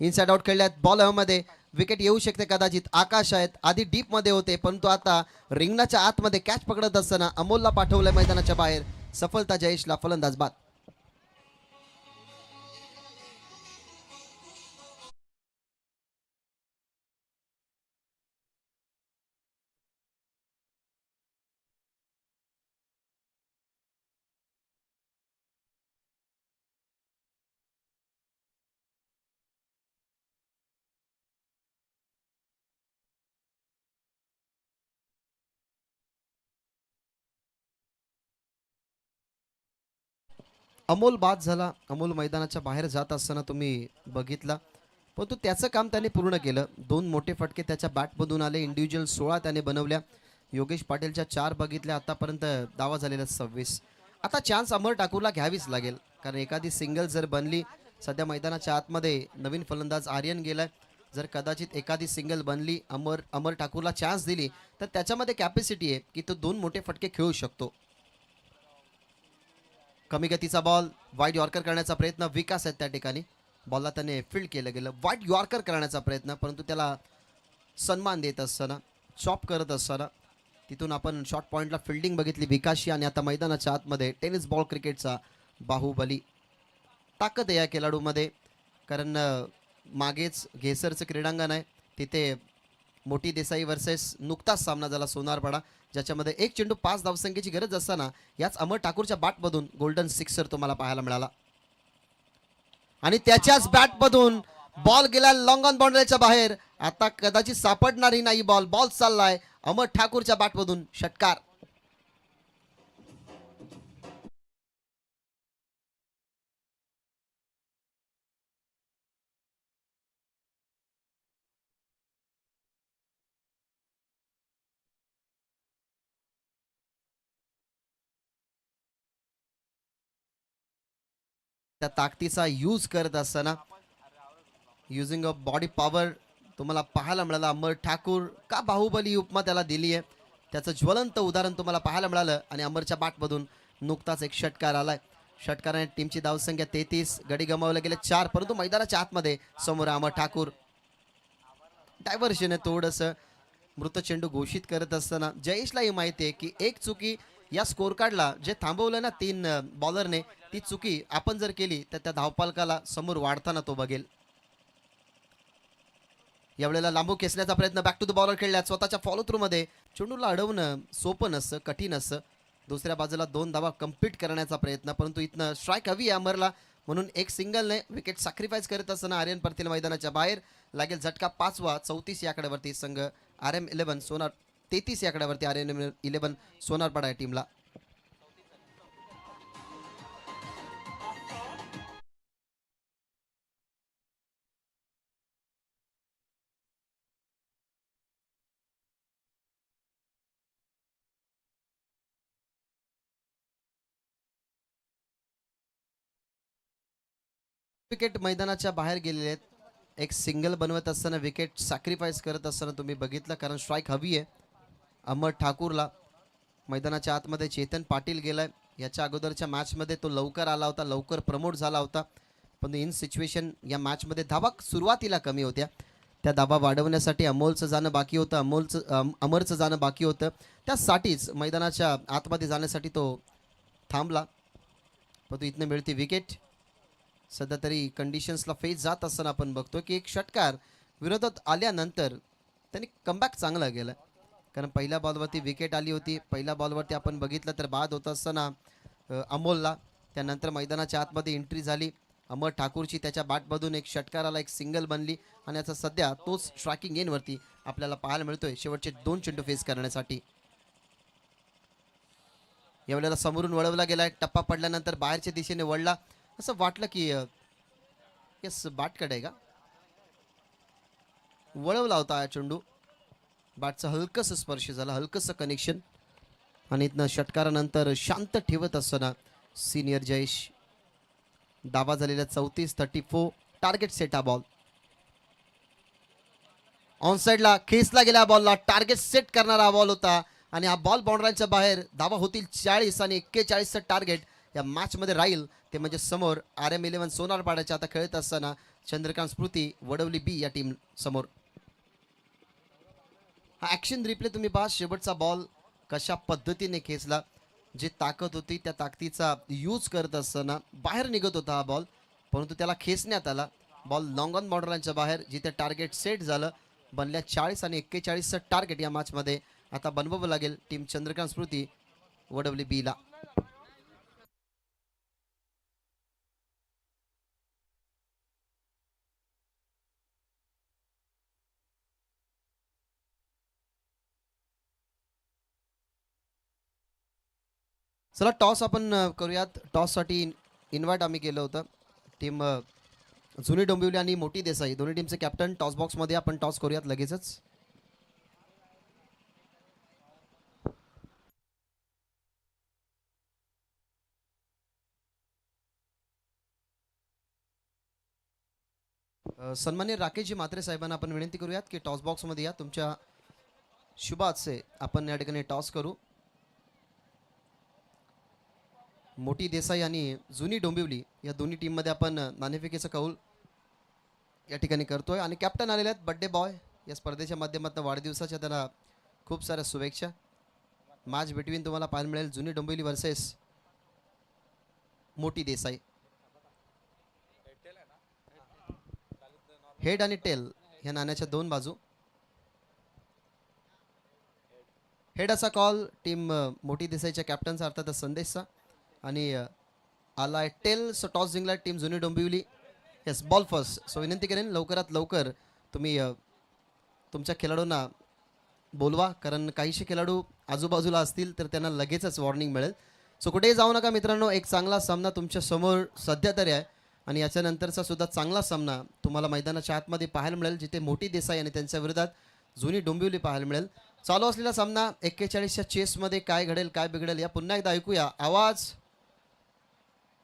इनसाइड आउट खेळल्यात बॉल हवेमध्ये, विकेट येऊ शकते कदाचित. आकाश आहेत, आधी डीप मध्ये होते परंतु आता रिंगणाच्या आतमध्ये कॅच पकडत असताना अमोलला पाठवलंय मैदानाच्या बाहेर. सफलता जयेशला, फलंदाज बाद. अमोल बाद झाला. अमोल मैदानाच्या बाहेर जात असताना तुम्ही बघितला, परंतु त्याचं काम त्याने पूर्ण केलं. 2 मोठे फटके त्याच्या बॅटमधून आले. इंडिव्हिज्युअल 16 त्याने बनवल्या. योगेश पाटीलच्या 4 बघितल्या. आतापर्यंत दावा झालेला 26. आता चान्स अमर ठाकूरला घ्यावीच लागेल, कारण एखादी सिंगल जर बनली, सध्या मैदानाच्या आतमध्ये नवीन फलंदाज आर्यन गेलाय. जर कदाचित एखादी सिंगल बनली, अमर अमर ठाकूरला चान्स दिली, तर त्याच्यामध्ये कॅपॅसिटी आहे की तो 2 मोठे फटके खेळू शकतो. कमी गतीचा बॉल, वाईड यॉर्कर करण्याचा प्रयत्न. विकास आहेत त्या ठिकाणी. बॉलला त्याने फील्ड केलं गेलं. वाईड यॉर्कर करण्याचा प्रयत्न, परंतु त्याला सन्मान देत असताना, चॉप करत असताना तिथून आपण शॉर्ट पॉईंटला फिल्डिंग बघितली विकासची. आणि आता मैदानाच्या आतमध्ये टेनिस बॉल क्रिकेटचा बाहुबली. ताकद आहे या खेळाडूमध्ये, कारण मागेच घेसरचं क्रीडांगण आहे. तिथे मोठी देसाई वर्सेस नुकताच सामना झाला सोनारपाडा, ज्याच्यामध्ये एक चेंडू 5 धावसंख्येची गरज असताना याच अमर ठाकूरच्या बॅटमधून गोल्डन सिक्सर तुम्हाला पाहायला मिळाला. आणि त्याच्याच बॅटमधून बॉल गेला लॉंग ऑन बाउंड्रीच्या बाहेर. आता कदाचित सापडणारही नाही बॉल. बॉल चाललाय अमर ठाकूरच्या बॅटमधून. षटकार. त्या ताकदीचा यूज करत असताना, युझिंग अ बॉडी पॉवर तुम्हाला पाहायला मिळाला. अमर ठाकूर का बाहुबली उपमा त्याला दिली आहे, त्याचं ज्वलंत उदाहरण तुम्हाला पाहायला मिळालं. आणि अमरच्या बॅटमधून नुकताच एक षटकार आलाय. षटकाराने टीमची धावसंख्या 33, गडी गमावले गेले 4, परंतु मैदानाच्या आतमध्ये समोर अमर ठाकूर. डायव्हर्शन आहे थोडंसं. मृत चेंडू घोषित करत असताना जयेशलाही माहिती आहे की एक चुकी या स्कोर कार्डला जे थांबवलं ना 3 बॉलरने, ती चुकी आपण जर केली तर त्या धावपालकाला समोर वाढताना तो बघेल. यावेळेला लांबू खेचण्याचा प्रयत्न. बॅक टू द बॉलर खेळल्यात. स्वतःच्या फॉलो थ्रू मध्ये चेंडूला अडवणं सोपं नसतं, कठीण असतं. दुसऱ्या बाजूला 2 धावा कम्प्लीट करण्याचा प्रयत्न, परंतु इथनं स्ट्राईक हवी आहे अमरला, म्हणून एक सिंगलने विकेट सॅक्रिफाईस करत असताना आर्यन परतील मैदानाच्या बाहेर. लागेल झटका 5वा. 34 या आकड्यावरती संघ RM11 सोनार, 33 या आकड्यावरती RM11 सोनारपाडा या टीमला. विकेट मैदानाच्या बाहेर गेलेले आहेत. एक सिंगल बनवत असताना विकेट सॅक्रिफाईस करत असताना तुम्ही बघितलं, कारण स्ट्राईक हवी आहे अमर ठाकूरला. मैदानाच्या आतमध्ये चेतन पाटील गेलाय. याच्या अगोदरच्या मॅचमध्ये तो लवकर आला होता, लवकर प्रमोट झाला होता, पण इन सिच्युएशन या मॅचमध्ये धावा सुरुवातीला कमी होत्या. त्या धावा वाढवण्यासाठी अमोलचं जाणं बाकी होतं, अमरचं जाणं बाकी होतं. त्यासाठीच मैदानाच्या आतमध्ये जाण्यासाठी तो थांबला, पण तो इथनं मिळते विकेट. सध्या तरी कंडिशन्सला फेस जात असताना आपण बघतो की एक षटकार विरोधात आल्यानंतर त्यांनी कमबॅक चांगला केला, कारण पहिल्या बॉलवरती विकेट आली होती. पहिल्या बॉलवरती आपण बघितलं तर बाद होत असताना अमोलला, त्यानंतर मैदानाच्या आतमध्ये एंट्री झाली अमर ठाकूरची. त्याच्या बॅटमधून एक षटकाराला एक सिंगल बनली, आणि आता सध्या तोच स्ट्रायकिंग एनवरती आपल्याला पाहायला मिळतोय शेवटचे 2 चेंडू फेस करण्यासाठी. यावेळेला समोरून वळवला गेलाय. टप्पा पडल्यानंतर बाहेरच्या दिशेने वळला. असं वाटलं की यस बॅटकडे आहे का, वळवला होता हा चेंडू. बॅटचं हलकंसं स्पर्श झाला, हलकंसं कनेक्शन. आणि इथनं षटकारानंतर शांत ठेवत असताना सिनियर जयेश. दावा झालेला 34-34. टार्गेट सेट हा बॉल. ऑन साईडला खेचला गेला बॉलला. टार्गेट सेट करणारा बॉल होता, आणि हा बॉल बाउंड्रीच्या बाहेर. धावा होतील 40 आणि 41चं टार्गेट या मॅचमध्ये राहील. ते म्हणजे समोर RM11 सोनारपाड्याच्या आता खेळत असताना चंद्रकांत स्मृती वडवली बी या टीम समोर. हा ॲक्शन रिप्ले तुम्ही पहा. शेवटचा बॉल कशा पद्धतीने खेचला, जी ताकद होती त्या ताकदीचा यूज करत असताना बाहेर निघत होता हा बॉल, परंतु त्याला खेचण्यात आला. बॉल लॉंग ऑन बाउंड्रीच्या बाहेर, जिथे टार्गेट सेट झालं. बनल्या 40 आणि 41चं टार्गेट या मॅचमध्ये आता बनवावं लागेल टीम चंद्रकांत स्मृती वडवली बीला. चला टॉस आपण करूयात. टॉससाठी इन्व्हाइट आम्ही केलं होतं. टीम जुनी डोंबिवली आणि मोठी देसाई दोन्ही टीमचे कॅप्टन टॉस बॉक्समध्ये आपण टॉस करूयात लगेचच. सन्मान्य राकेशजी म्हात्रे साहेबांना आपण विनंती करूयात की टॉस बॉक्समध्ये या. तुमच्या शुभ हातचे आपण या ठिकाणी टॉस करू. मोठी देसाई आणि जुनी डोंबिवली या दोन्ही टीममध्ये आपण नाणेफेकीचा कौल या ठिकाणी करतोय. आणि कॅप्टन आलेले आहेत बड्डे बॉय. या स्पर्धेच्या माध्यमातून वाढदिवसाच्या त्यांना खूप साऱ्या शुभेच्छा. मॅच बिटवीन तुम्हाला पाहायला मिळेल जुनी डोंबिवली वर्सेस मोठी देसाई. हेड आणि टेल ह्या नाण्याच्या दोन बाजू. हेड असा कॉल टीम मोठी देसाईच्या कॅप्टनचा अर्थात संदेशचा. आणि आलाय टेल. सो टॉस जिंकला टीम जुनी Dombivli. Yes ball first. So विनंती करेन लवकरात लवकर तुम्ही तुमच्या खेळाडूंना बोलवा, कारण काहीशे खेळाडू आजूबाजूला असतील तर त्यांना लगेचच वॉर्निंग मिळेल. सो कुठेही जाऊ नका मित्रांनो. एक चांगला सामना तुमच्या समोर सध्या तरी आहे आणि याच्यानंतरचा सुद्धा चांगला सामना तुम्हाला मैदानाच्या आतमध्ये पाहायला मिळेल, जिथे मोठी देसाई आणि त्यांच्या विरोधात जुनी डोंबिवली पाहायला मिळेल. चालू असलेला सामना 41च्या चेसमध्ये काय घडेल काय बिघडेल या पुन्हा एकदा ऐकूया. आवाज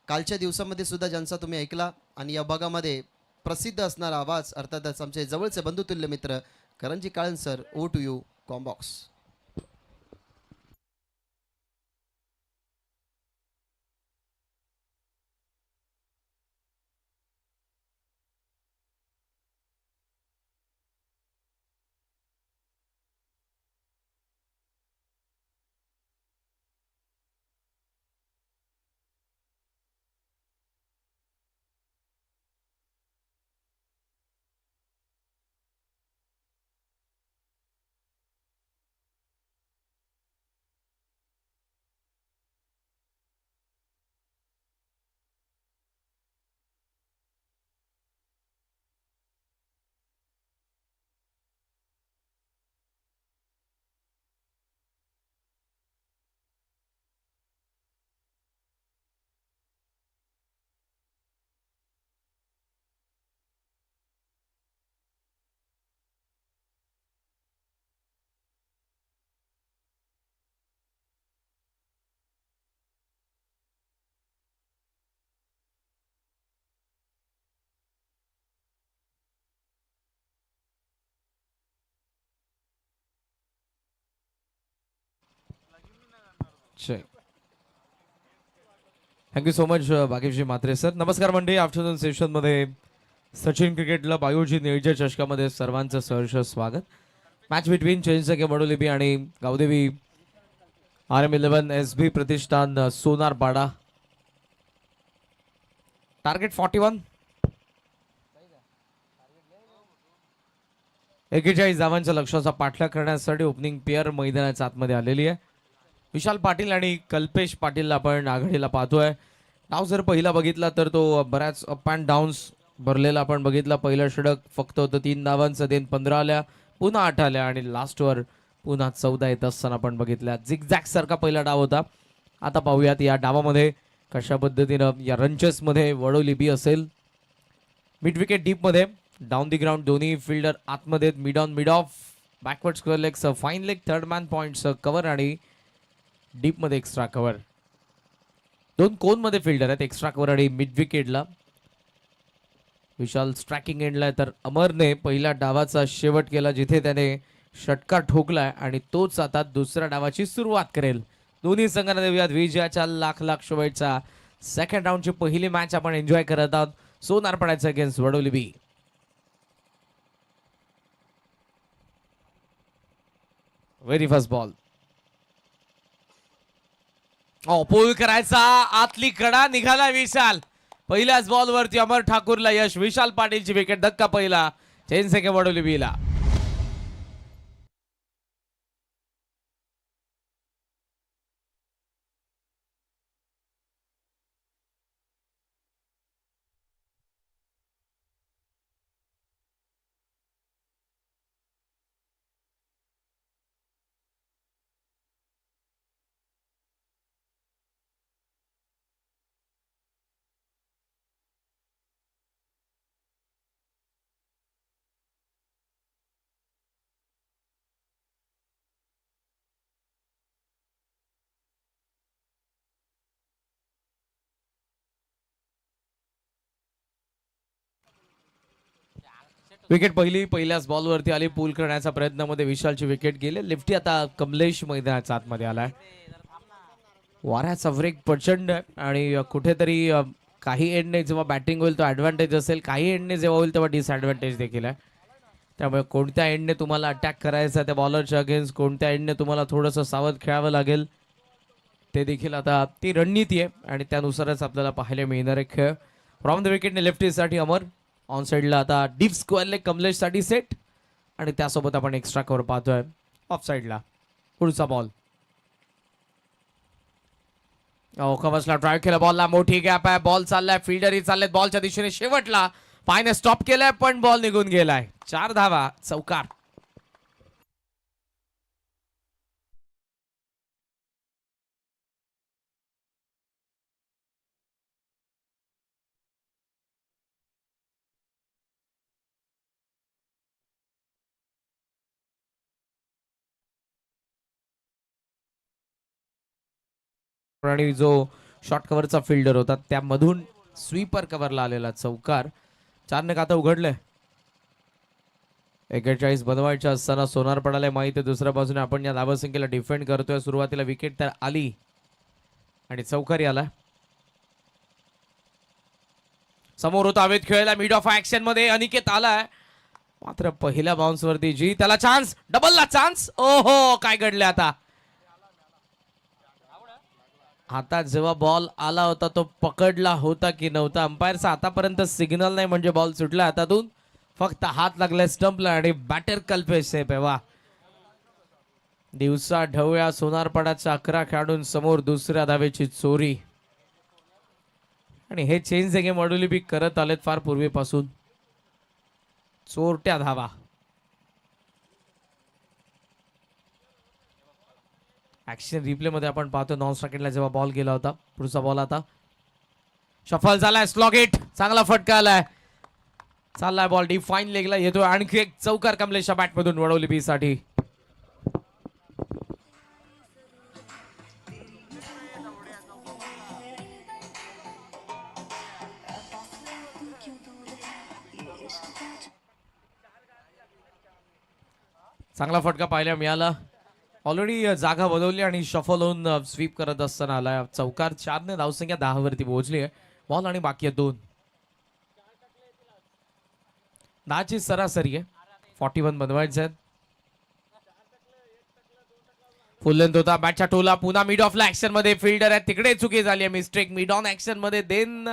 कालच्या दिवसामध्ये सुद्धा ज्यांचा तुम्ही ऐकला आणि या भागामध्ये प्रसिद्ध असणारा आवाज अर्थातच आमचे जवळचे बंधुतुल्य मित्र Karanji Kalan sir. Over to you combox. Thank you so much Bhagyashree Mhatre sir. नमस्कार मंडळी. आफ्टरनून सेशनमध्ये सचिन क्रिकेट क्लब आयोजित निळच्या चषकामध्ये सर्वांचं सहर्ष स्वागत. मॅच बिटवीन चेंजसके वडोलिपी आणि गावदेवी RM11 SB प्रतिष्ठान सोनारपाडा. टार्गेट 41. 41 धावांच्या लक्ष्याचा पाठलाग करण्यासाठी ओपनिंग पेअर मैदानाच्या आतमध्ये आलेली आहे. विशाल पाटील आणि कल्पेश पाटील आपण आघाडीला पाहतोय. डाव जर पहिला बघितला तर तो बऱ्याच अप अँड डाऊन्स भरलेला आपण बघितला. पहिलं षटक फक्त होतं 3 धावांचं, देन 15 आल्या, पुन्हा 8 आल्या आणि लास्टवर पुन्हा 14 येत असताना आपण बघितल्या. झिगझॅग सारखा पहिला डाव होता. आता पाहूयात या डावामध्ये कशा पद्धतीनं या रनचेसमध्ये वडोलिपी असेल. मिड विकेट डीपमध्ये डाऊन दी ग्राउंड दोन्ही फिल्डर आतमध्ये. Mid on mid off backward square legs fine leg third man points cover आणि डीप मध्ये एक्स्ट्रा कव्हर. दोन कोन मध्ये फिल्डर आहेत. एक्स्ट्रा कव्हर आणि मिड विकेटला विशाल स्ट्रायकिंग एंडला, तर अमरने पहिल्या डावाचा शेवट केला जिथे त्याने षटकार ठोकलाय आणि तोच आता दुसऱ्या डावाची सुरुवात करेल. दोन्ही संघांना देऊयात विजयाच्या लाख लाख शुभेच्छा. सेकंड राऊंडची पहिली मॅच आपण एन्जॉय करत आहोत सोनारपाड्याचं अगेन्स्ट वडोलिबी. Very first ball. पुल करायचा, आतली कडा निघाला विशाल. पहिल्याच बॉलवरती अमर ठाकूरला यश. विशाल पाटीलची विकेट. धक्का पहिला चेंजसके वडोलिबीला. विकेट पहिल्याच बॉलवरती आली. पूल करण्याच्या प्रयत्नामध्ये विशालची विकेट गेले. लेफ्टी आता कमलेश मैदानाच्या आतमध्ये आलाय. वाऱ्याचा वेग प्रचंड आहे आणि कुठेतरी काही एंडने जेव्हा बॅटिंग होईल तो ॲडव्हान्टेज असेल, काही एंडने जेव्हा होईल तेव्हा डिसॲडव्हान्टेज देखील आहे. त्यामुळे कोणत्या एंडने तुम्हाला अटॅक करायचा त्या बॉलरच्या अगेन्स्ट, कोणत्या एंडने तुम्हाला थोडंसं सावध खेळावं लागेल, ते देखील आता ती रणनीती आहे आणि त्यानुसारच आपल्याला पाहायला मिळणार आहे खेळ. फ्रॉम द विकेटने लेफ्टीसाठी अमर, ऑन साईडला आता डीप स्क्वेअरले कमलेशसाठी सेट आणि त्यासोबत आपण एक्स्ट्रा कव्हर पाहतोय ऑफ साईडला. पुढचा बॉल कवचला ड्राईव्ह केला, बॉलला मोठी गॅप आहे, बॉल चाललाय, फिल्डरही चाललेत बॉलच्या दिशेने. शेवटला पायने स्टॉप केलाय पण बॉल निघून गेलाय. 4 धावा, चौकार. आणि जो शॉर्ट कव्हरचा फिल्डर होता त्यामधून स्वीपर कव्हरला आलेला चौकार. 4 खातं उघडलंय. 41 बनवायच्या असताना सोनार पडायला माहिती आहे. दुसऱ्या बाजूने आपण या धावसंख्येला डिफेंड करतोय. सुरुवातीला विकेट तर आली आणि चौकारी आला. समोर होता हवेत खेळायला मिड ऑफ ऍक्शन मध्ये अनिकेत आलाय, मात्र पहिल्या बाउन्स वरती जी त्याला चान्स, डबलला चान्स. ओहो, काय घडले आता. आता जेव्हा बॉल आला होता तो पकडला होता की नव्हता, अंपायरचा आतापर्यंत सिग्नल नाही म्हणजे बॉल सुटला हातातून. फक्त हात लागलाय स्टंपला आणि बॅटर कल्पेश सेफ आहे. वा, दिवसा ढवळ्या सोनारपाड्याच्या 11 खेळाडूंसमोर दुसऱ्या धावेची चोरी. आणि हे चेंज द गेम वडोली करत आलेत फार पूर्वीपासून. चोरट्या धावा. ऍक्शन रिप्ले मध्ये आपण पाहतो नॉन स्ट्राइकला जेव्हा बॉल गेला होता. पुढचा बॉल आता शफल झालाय, स्लॉग हिट, चांगला फटका आलाय, चाललाय बॉल डीप फाईन लेगला येतोय. आणखी एक चौकार कमलेशच्या बॅटमधून वडोली बी साठी. चांगला फटका पाहायला मिळाला. ऑलरेडी जागा बदलली आणि शफल होऊन स्वीप करत असताना आलाय चौकार. 4 ने धावसंख्या 10 वरती पोहोचली आहे. बॉल आणि बाकी आहे 2. 10 ची सरासरी आहे. 41 बनवायचे आहेत. फुल लेंथ होता बॅटच्या टोला. पुन्हा मिड ऑफला ऍक्शन मध्ये फिल्डर आहे तिकडे चुकी झाली आहे. मिस्टेक मिड ऑन ऍक्शन मध्ये. देन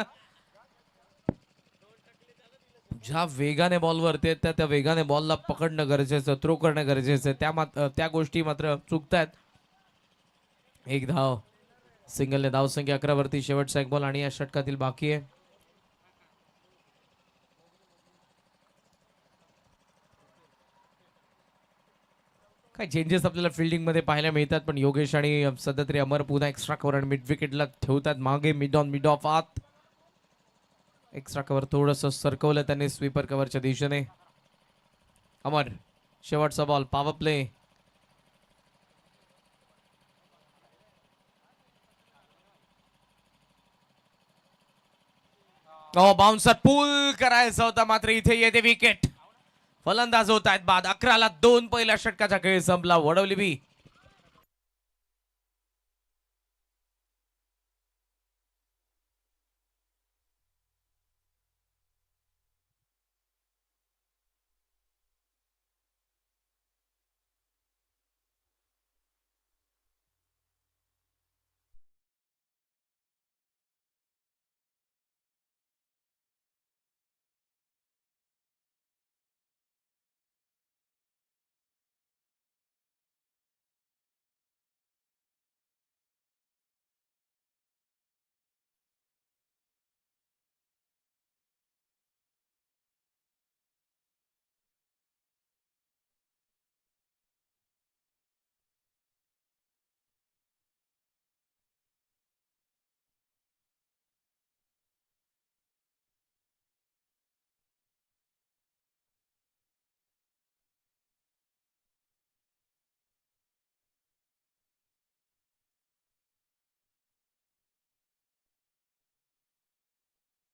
ज्या वेगाने बॉल वरती त्या वेगाने बॉलला पकडणं गरजेचं, थ्रो करणं गरजेचं. त्या गोष्टी मात्र चुकतायत. एक धाव, सिंगलने धावसंख्या 11 वरती. शेवटचा एक बॉल आणि या षटकातील बाकी आहे. काय चेंजेस आपल्याला फिल्डिंग मध्ये पाहायला मिळतात, पण योगेश आणि सध्या तरी अमर पुन्हा एक्स्ट्रा कव्हर आणि मिड विकेटला ठेवतात मागे. मिड ऑन मिड ऑफ आत एक्स्ट्रा कव्हर थोडंसं सरकवलं त्यांनी स्वीपर कव्हरच्या दिशेने. अमर, शेवटचा बॉल, पॉवर प्ले. बाउन्सर पूल करायचा होता, मात्र इथे येते विकेट. फलंदाज होत आहेत बाद. 11ला 2 पहिल्या षटकाचा खेळ संपला. वडवली बी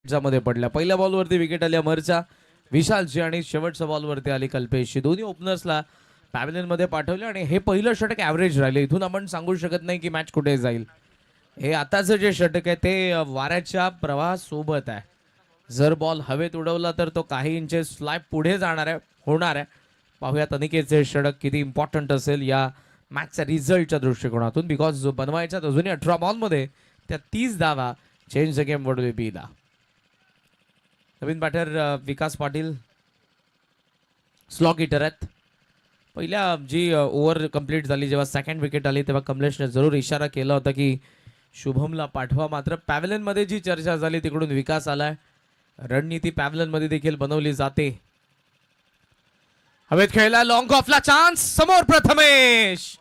मध्ये पडल्या. पहिल्या बॉलवरती विकेट आली अमरच्या. विशालची आणि शेवटच्या बॉलवरती आली कल्पेशची. दोन्ही ओपनर्सला पॅव्हलियन मध्ये पाठवले आणि हे पहिलं षटक ॲव्हरेज राहिले. इथून आपण सांगू शकत नाही की मॅच कुठे जाईल. हे आताचं जे षटक आहे ते वाऱ्याच्या प्रवाहासोबत आहे. जर बॉल हवेत उडवला तर तो काही इंचेस स्लाइड पुढे होणार आहे. पाहूयात अनिकेतचे षटक किती इम्पॉर्टंट असेल या मॅचच्या रिझल्टच्या दृष्टिकोनातून. बिकॉज बनवायच्यात अजूनही 18 बॉलमध्ये त्या 30 धावा. Change the game what will be दा. नवीन बॅटर विकास पाटील स्लॉग हिटर आहेत. पहिल्या जी ओव्हर कंप्लीट झाली जेव्हा सेकंड विकेट आली तेव्हा कमलेशने जरूर इशारा केला होता की शुभमला पाठवा. मात्र पॅव्हलियन मध्ये जी चर्चा झाली तिकडून विकास आलाय. रणनीती पॅव्हलियन मध्ये देखील बनवली जाते. हवेत खेळला लॉंग ऑफला चान्स. समोर प्रथमेश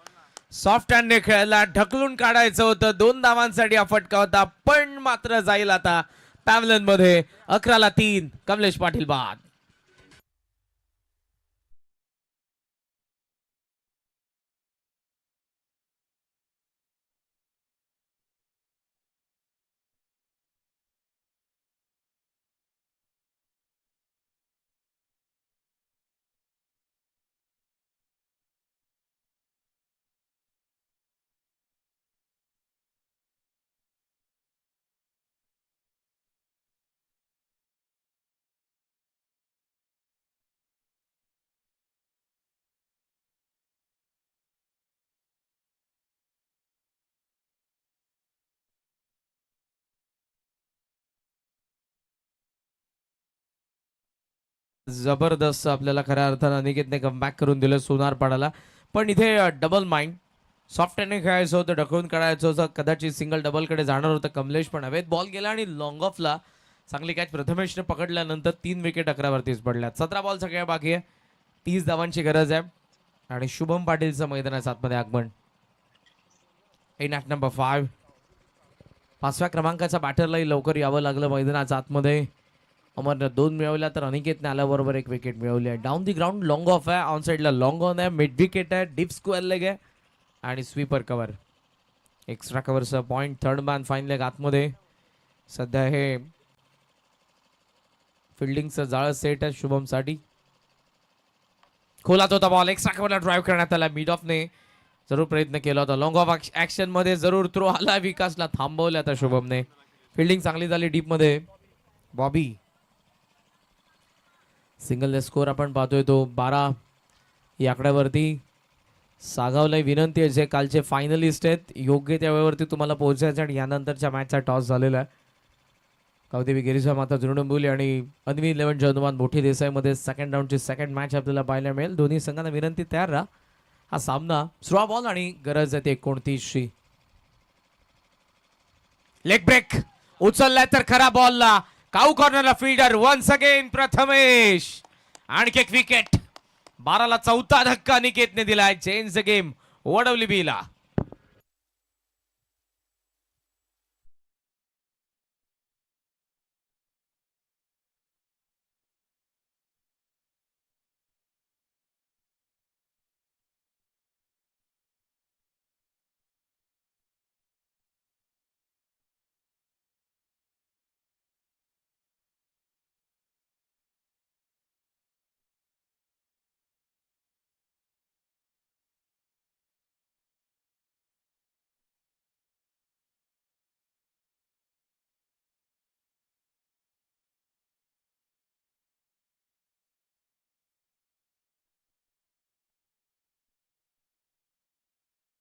सॉफ्ट हँडने खेळला. ढकलून काढायचं होतं. 2 धावांसाठी हा फटका होता पण मात्र जाईल आता पॅव्हलियन मध्ये. 11-3 कमलेश पाटील बाद. जबरदस्त आपल्याला खऱ्या अर्थानं अनिकेतने कमबॅक करून दिलं सोनार पाडाला. पण इथे डबल माइंड. सॉफ्ट हँडने खेळायचं होतं. ढकलून काढायचं होतं. कदाचित सिंगल डबलकडे जाणार होतं कमलेश पण हवेत बॉल गेला आणि लॉंग ऑफला चांगली कॅच प्रथमेशने पकडल्यानंतर 3 विकेट 11वरतीच पडल्यात. 17 बॉल सगळ्या बाकी आहे. 30 धावांची गरज आहे आणि शुभम पाटीलचं मैदानाच्या आतमध्ये आगमन. इन ॲट नंबर 5 5व्या क्रमांकाच्या बॅटरलाही लवकर यावं लागलं मैदानाच्या आतमध्ये. अमरनं 2 मिळवल्या तर अनिकेतने आल्याबरोबर 1 विकेट मिळवली आहे. Down the ground long off आहे. ऑन साईडला लॉंग ऑन आहे. मिड विकेट आहे. डीप स्क्वेअर लेग आहे आणि स्वीपर कव्हर. एक्स्ट्रा कव्हरचा point. Third man fine leg आतमध्ये. सध्या हे फिल्डिंगचं जाळं सेट आहे शुभमसाठी. खोलात होता बॉल. एक्स्ट्रा कव्हरला ड्राईव्ह करण्यात आला. मिड ऑफने जरूर प्रयत्न केला होता. लॉंग ऑफ ऍक्शन मध्ये जरूर थ्रो आला. विकासला थांबवलं आता शुभमने. फिल्डिंग चांगली झाली डीप मध्ये. बॉबी सिंगल स्कोर आपण पाहतोय तो 12 या आकड्यावरती. सागावला विनंती आहे जे कालचे फायनलिस्ट आहेत योग्य त्या वेळेवरती तुम्हाला पोहोचायचं आणि यानंतरच्या मॅचचा टॉस झालेला आहे. कवदेवी गिरीजा माता जुरडंबोली आणि अन्वी 11 जर्नुमान मोठी देसाईमध्ये सेकंड राऊंडची सेकंड मॅच आपल्याला पाहायला मिळेल. दोन्ही संघांना विनंती तयार राहा. हा सामना स्लो बॉल आणि गरज आहे 29ची. लेग ब्रेक उचललाय तर खरा बॉलला काऊ कॉर्नरला फिल्डर. Once again Prathamesh. आणखी 1 विकेट. 12ला 4था धक्का अनिकेतने दिलाय. चेंज द गेम OWBला.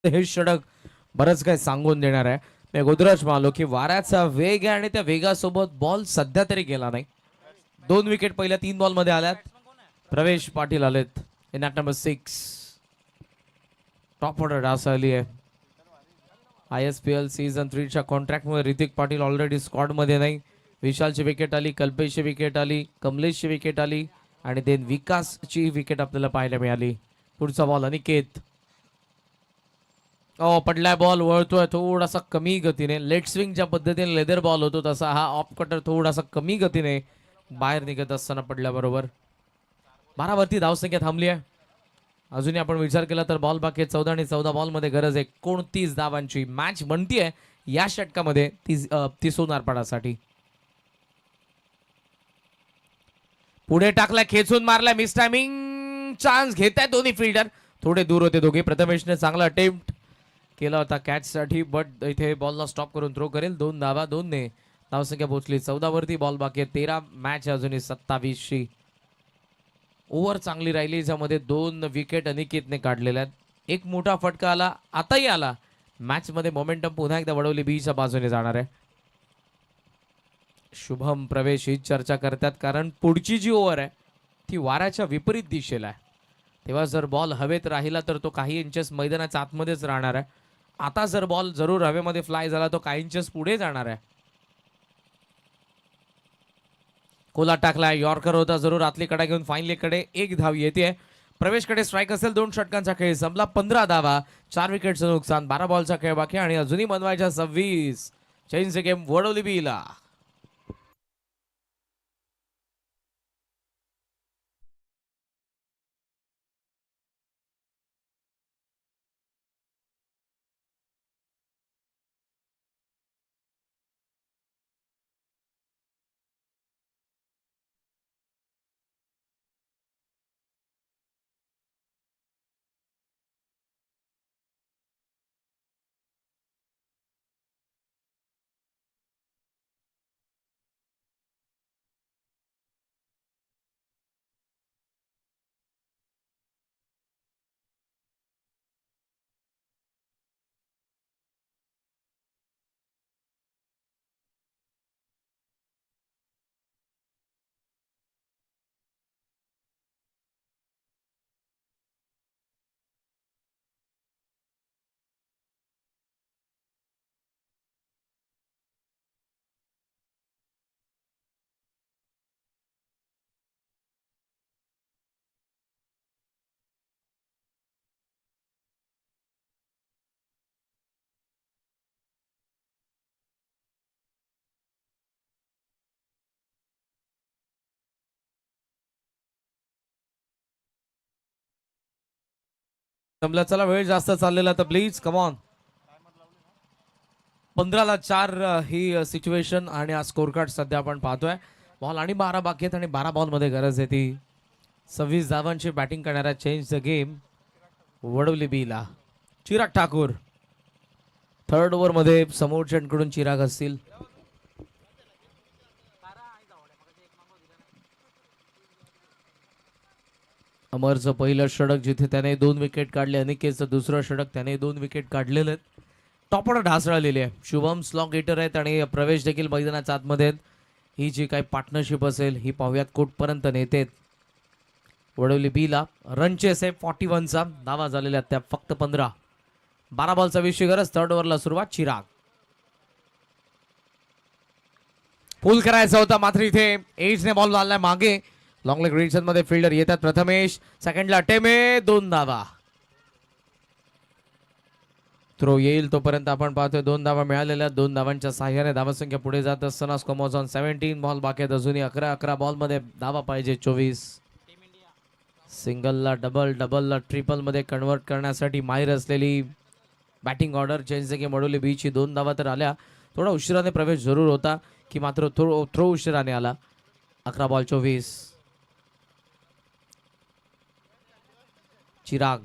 हे षटक बरंच काय सांगून देणार आहे. मी गोदराज मालो की वाऱ्याचा वेग आहे आणि त्या वेगासोबत बॉल सध्या तरी गेला नाही. 2 विकेट पहिल्या 3 बॉल मध्ये आल्यात. प्रवेश पाटील आलेत. In at number 6 top order डास आली आहे. ISPL सीझन 3च्या कॉन्ट्रॅक्टमुळे ऋतिक पाटील ऑलरेडी स्क्वॉड मध्ये नाही. विशालची विकेट आली. कल्पेशची विकेट आली. कमलेशची विकेट आली आणि देन विकासची विकेट आपल्याला पाहायला मिळाली. पुढचा बॉल अनिकेत. पडलाय बॉल. वळतोय थोडासा कमी गतीने. लेट स्विंग ज्या पद्धतीने लेदर बॉल होतो तसा हा ऑफ कटर थोडासा कमी गतीने बाहेर निघत असताना पडल्याबरोबर 12 वरती धावसंख्या थांबली आहे. अजूनही आपण विचार केला तर बॉल बाकी 14 आणि 14 बॉल मध्ये गरज आहे 29 धावांची. मॅच बनतीये या षटकामध्ये ती सोनारपाडासाठी. पुढे टाकला, खेचून मारला, मिस टायमिंग, चान्स घेत आहे दोन्ही फिल्डर. थोडे दूर होते दोघे. प्रथमेशने चांगला अटेम्प्ट केला होता कॅच साठी, बट इथे बॉलला स्टॉप करून थ्रो करेल. 2 धावा, 2 ने धावसंख्या पोहोचली 14 वरती. बॉल बाकी आहे 13. मॅच अजूनही 27शी. ओव्हर चांगली राहिली, ज्यामध्ये 2 विकेट अनिकेतने काढलेल्या आहेत. एक मोठा फटका आला, आताही आला. मॅच मध्ये मोमेंटम पुन्हा एकदा वडवली बीच्या बाजूने जाणार आहे. शुभम प्रवेश ही चर्चा करतात, कारण पुढची जी ओव्हर आहे ती वाऱ्याच्या विपरीत दिशेला आहे. तेव्हा जर बॉल हवेत राहिला तर तो काही इंचेस मैदानाच्या आतमध्येच राहणार आहे. आता जर बॉल जरूर हवेमध्ये फ्लाय झाला तो काही इंचेस पुढे जाणार आहे. कोला टाकलाय, यॉर्कर होता, जरूर आतली कडा घेऊन फाईन कडे एक धाव येते. प्रवेशकडे स्ट्राईक असेल. 2 षटकांचा खेळ संपला. 15 धावा, 4 विकेटचं नुकसान. 12 बॉलचा खेळ बाकी आणि अजूनही बनवायच्या 26. चेंज गेम वडवली बीला. संपला. चला, वेळ जास्त चाललेला तर please come on. 15-4 he situation आणि हा स्कोर कार्ड सध्या आपण पाहतोय. बॉल आणि 12 बाकी आहेत आणि 12 बॉल मध्ये गरज आहे ती 26 धावांची बॅटिंग करणारा चेंज द गेम वडवली बीला. चिराग ठाकूर थर्ड ओव्हर मध्ये समोरच्यांकडून चिराग असतील. अमरचं पहिलं षटक जिथे त्याने 2 विकेट काढले. अनिकेतचं दुसरं षटक, त्याने 2 विकेट काढलेले आहेत. टॉपर ढासळलेली आहे. शुभम स्लॉग गेटर आहेत आणि प्रवेश देखील मैदानाच्या आतमध्ये आहेत. ही जी काही पार्टनरशिप असेल ही पाहूयात कुठपर्यंत नेते. वडवली बीला रन चेस आहे 41चा. धावा झालेल्या त्या फक्त 15. 12 बॉलचा विषय गरज. थर्ड ओव्हरला सुरुवात. चिराग पुल करायचा होता, मात्र इथे एजने बॉल झालाय मागे. लॉंग लेग रिजन मध्ये फिल्डर येतात. प्रथमेश सेकंडला अटेम्प्ट, 2 धावा. थ्रो येईल तोपर्यंत आपण पाहतोय 2 धावा मिळालेल्या. 2 धावांच्या साह्याने धावसंख्या पुढे जात असताना स्कोमोज ऑन 17 बॉल बाकी आहेत अजूनही. 11 बॉल मध्ये धावा पाहिजे 24. सिंगलला डबल, डबलला ट्रिपल मध्ये कन्वर्ट करण्यासाठी माहिर असलेली batting order change game Wadavali बीची. 2 धावा तर आल्या. थोडा उशिराने प्रवेश जरूर होता की मात्र थ्रो उशिराने आला. 11 बॉल 24. चिराग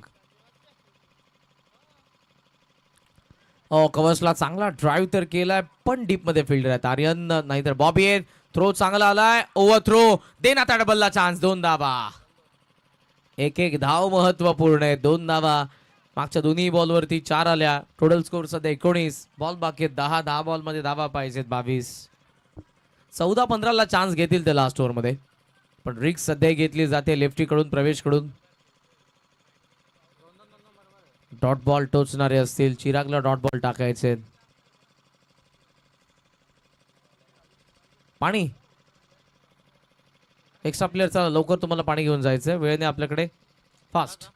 कवचला चांगला ड्राईव्ह तर केलाय, पण डीप मध्ये फिल्डर आहेत. आर्यन नाहीतर बॉबी आहेत. थ्रो चांगला आलाय. ओव्हर थ्रो देण्यात डबलला चान्स. 2 धावा. एक धाव महत्वपूर्ण आहे. 2 धावा मागच्या दोन्ही बॉलवरती 4 आल्या. टोटल स्कोर सध्या 19. बॉल बाकी आहेत 10 बॉल मध्ये धावा पाहिजेत 22. 14-15ला चान्स घेतील ते लास्ट ओव्हर मध्ये, पण रिक्स सध्या घेतली जाते लेफ्टी कडून, प्रवेश कडून. डॉट बॉल टोचणारे असतील. चिरागला डॉट बॉल टाकायचे. पाणी एक्स्ट्रा प्लेअरचा लवकर तुम्हाला पाणी घेऊन जायचंय. वेळेने आपल्याकडे फास्ट.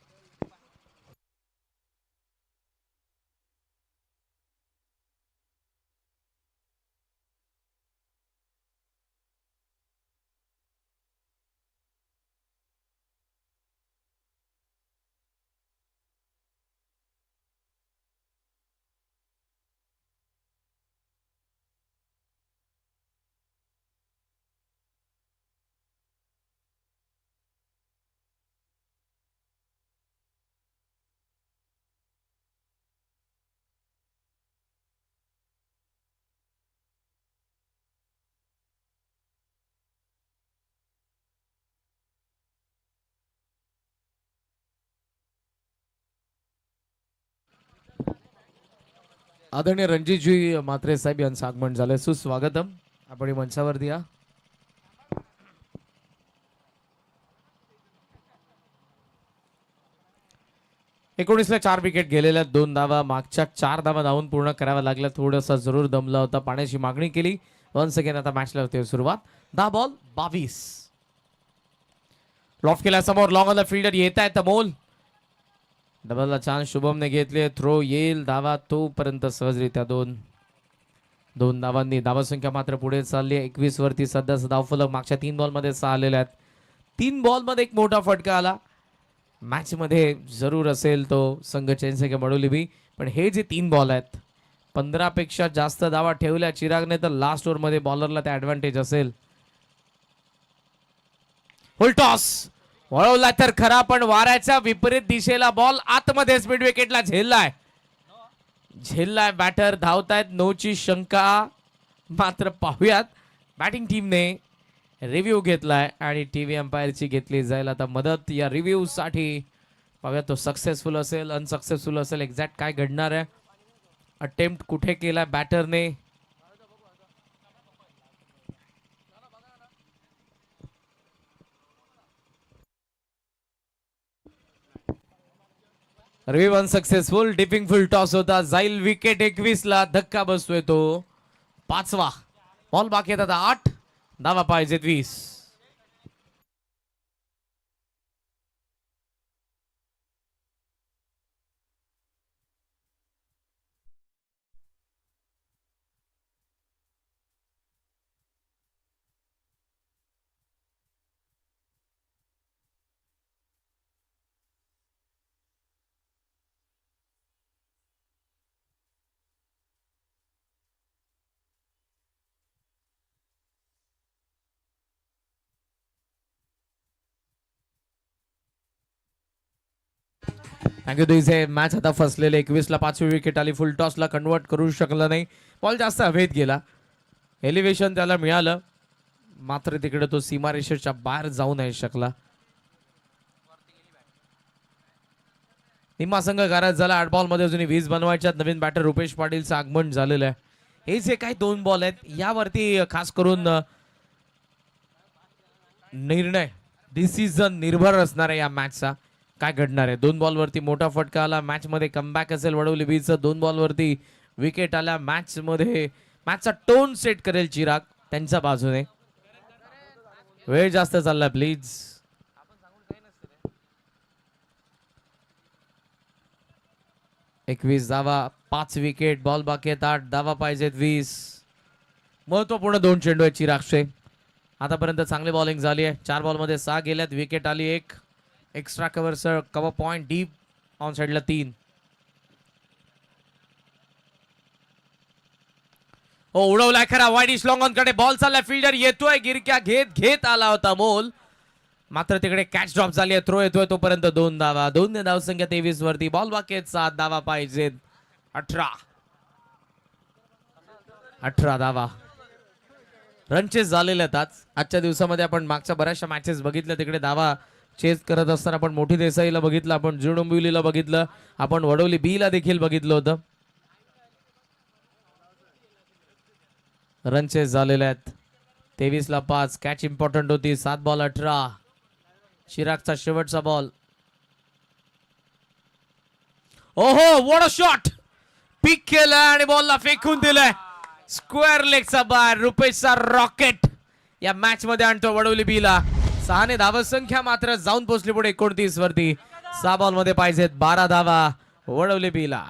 आदरणीय रणजितजी म्हात्रे साहेब यांचं आगमन झालंय. सुस्वागतम. आपण मंचावरती या. एकोणीसला 4 विकेट गेलेल्या, 2 धावा. मागच्या 4 धावा धावून पूर्ण कराव्या लागल्या. थोडासा जरूर दमला होता. पाण्याची मागणी केली. वन्स अगेन आता मॅचला होते सुरुवात. 10 बॉल 22. लॉफ केला समोर. लॉंग ऑन द फिल्डर येत आहेत अमोल. डबलला चान्स शुभमने घेतले. थ्रो येईल. धावा तोपर्यंत सहजरित्या 2 धावांनी धावसंख्या मात्र पुढे चालली आहे. 21 वरती सध्याचा धावफलक. मागच्या 3 बॉलमध्ये 6 आलेले आहेत. 3 बॉलमध्ये एक मोठा फटका आला. मॅच मध्ये जरूर असेल तो संघ चेंज के मडोली बी, पण हे जे 3 बॉल आहेत 15 पेक्षा जास्त धावा ठेवल्या चिरागने तर लास्ट ओव्हर मध्ये बॉलरला त्या ऍडव्हान्टेज असेल. फुल टॉस वळवला तर खरा, पण वाऱ्याच्या विपरीत दिशेला बॉल आतमध्येच मिड विकेटला झेललाय बॅटर. धावतायत नोची शंका. मात्र पाहूयात बॅटिंग टीमने रिव्ह्यू घेतलाय आणि टीव्ही अंपायरची घेतली जाईल आता मदत या रिव्ह्यू साठी. पाहूया तो सक्सेसफुल असेल अनसक्सेसफुल असेल, एक्झॅक्ट काय घडणार आहे. अटेम्प्ट कुठे केलाय बॅटरने. Review unsuccessful. Dipping full toss होता. जाईल विकेट. 21 ला धक्का बसतोय तो. 5वा बॉल बाकी आहेत आता. 8 धावा पाहिजेत. 20. थँक्यू. दिसे मॅच आता फसलेले. 21 ला 5वी विकेट आली. फुल टॉसला कन्वर्ट करू शकला नाही. बॉल जास्त हवेत गेला. एलिव्हेशन त्याला मिळालं, मात्र तिकडे तो सीमारेषेच्या बाहेर जाऊ नाही शकला. निम्मा संघ गारज झाला. 8 बॉल मध्ये अजून 20 बनवायच्यात. नवीन बॅटर रुपेश पाटीलचं आगमन झालेलं आहे. हे जे काही 2 बॉल आहेत यावरती खास करून निर्णय डिसिजन निर्भर असणार आहे या मॅचचा. काय घडणार आहे. 2 बॉलवरती मोठा फटका आला. मॅच मध्ये कमबॅक असेल वडवली बीचं. 2 बॉलवरती विकेट आल्या. मॅच मध्ये मॅचचा टोन सेट करेल चिराग त्यांच्या बाजूने. वेळ जास्त चालला प्लीज. एकवीस धावा 5 विकेट. बॉल बाकी आहेत 8 धावा पाहिजेत 20. महत्वपूर्ण 2 चेंडू आहेत चिरागचे. आतापर्यंत चांगली बॉलिंग झाली आहे. 4 बॉल मध्ये 6 गेल्यात. विकेट आली 1. Extra cover cover point deep on साइडला 3. हो उडवलाय खरा. वाईडिश लॉंग ऑन कडे बॉल चाललाय. फिल्डर येतोय. गिरक्या घेत आला होता मोल, मात्र तिकडे कॅच ड्रॉप झाली आहे. थ्रो येतोय तोपर्यंत 2 धावा. 2 धाव संख्या 23 वरती. बॉल बाकी आहेत 7 धावा पाहिजेत. 18 धावा. रनचेस झालेले आहेत आज. आजच्या दिवसामध्ये आपण मागच्या बऱ्याचशा मॅचेस बघितल्या तिकडे धावा चेस करत असताना आपण मोठी देसाईला बघितलं, आपण जुडोंबिवलीला बघितलं, आपण वडवली बी ला देखील बघितलं होतं. रन चेस झालेले आहेत. 23 ला 5. कॅच इम्पॉर्टंट होती. 7 बॉल 18. चिरागचा शेवटचा बॉल. ओहो व्हाट अ शॉट. पिक केलं आणि बॉलला फेकून दिलंय. स्क्वेअर लेगचा बार. रुपेशचा रॉकेट या मॅच मध्ये आणतो वडवली बी ला. 6 ने धावसंख्या मात्र जाऊन पोहोचली पुढे 29 वरती. 6 बॉल मध्ये पाहिजेत 12 धावा वडवली बी ला.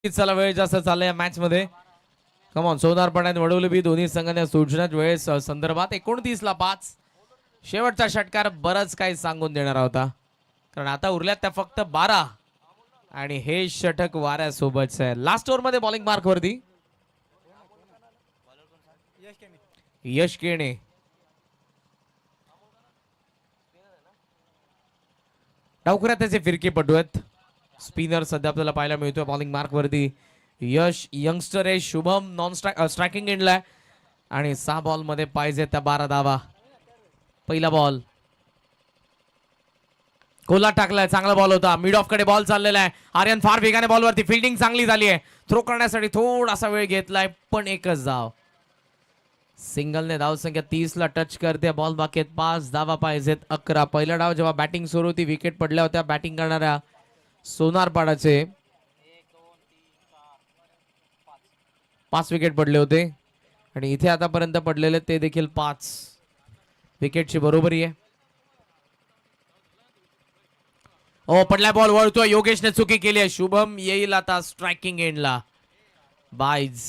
चला वेळ जास्त चाललाय या मॅच मध्ये. कमॉन सोनार पाड्याने वडवली बी दोन्ही संघाने सूचनाच्या वेळेस संदर्भात 29 ला 5. शेवटचा षटकार बरंच काही सांगून देणारा होता, कारण आता उरल्यात त्या फक्त 12 आणि हे षटक वाऱ्यासोबतच आहे. लास्ट ओव्हर मध्ये बॉलिंग मार्क वरती यश केणे. डावखुऱ्यात त्याचे फिरकीपटू आहेत. स्पिनर सध्या आपल्याला पाहायला मिळतोय बॉलिंग मार्क वरती. यश यंगस्टर आहे. शुभम नॉन स्ट्रायकिंग एंडला आणि 6 बॉल मध्ये पाहिजे त्या 12 धावा. पहिला बॉल कोला टाकलाय, चांगला बॉल होता. मिड ऑफ कडे बॉल चाललेला आहे. आर्यन फार वेगाने बॉलवरती, फिल्डिंग चांगली झाली आहे. थ्रो करण्यासाठी थोडासा वेळ घेतलाय पण एकच धाव. सिंगलने धाव संख्या 30 ला टच करते. बॉल बाकी आहेत 5 धावा पाहिजेत 11. पहिला डाव जेव्हा बॅटिंग सुरू होती विकेट पडल्या होत्या बॅटिंग करणाऱ्या सोनारपाडाचे. 5 विकेट पडले होते आणि इथे आतापर्यंत पडलेले ते देखील 5 विकेटची बरोबरी आहे. ओ पडलाय बॉल, वळतोय. योगेशने चुकी केली आहे. शुभम येईल आता स्ट्रायकिंग एंडला. बाईज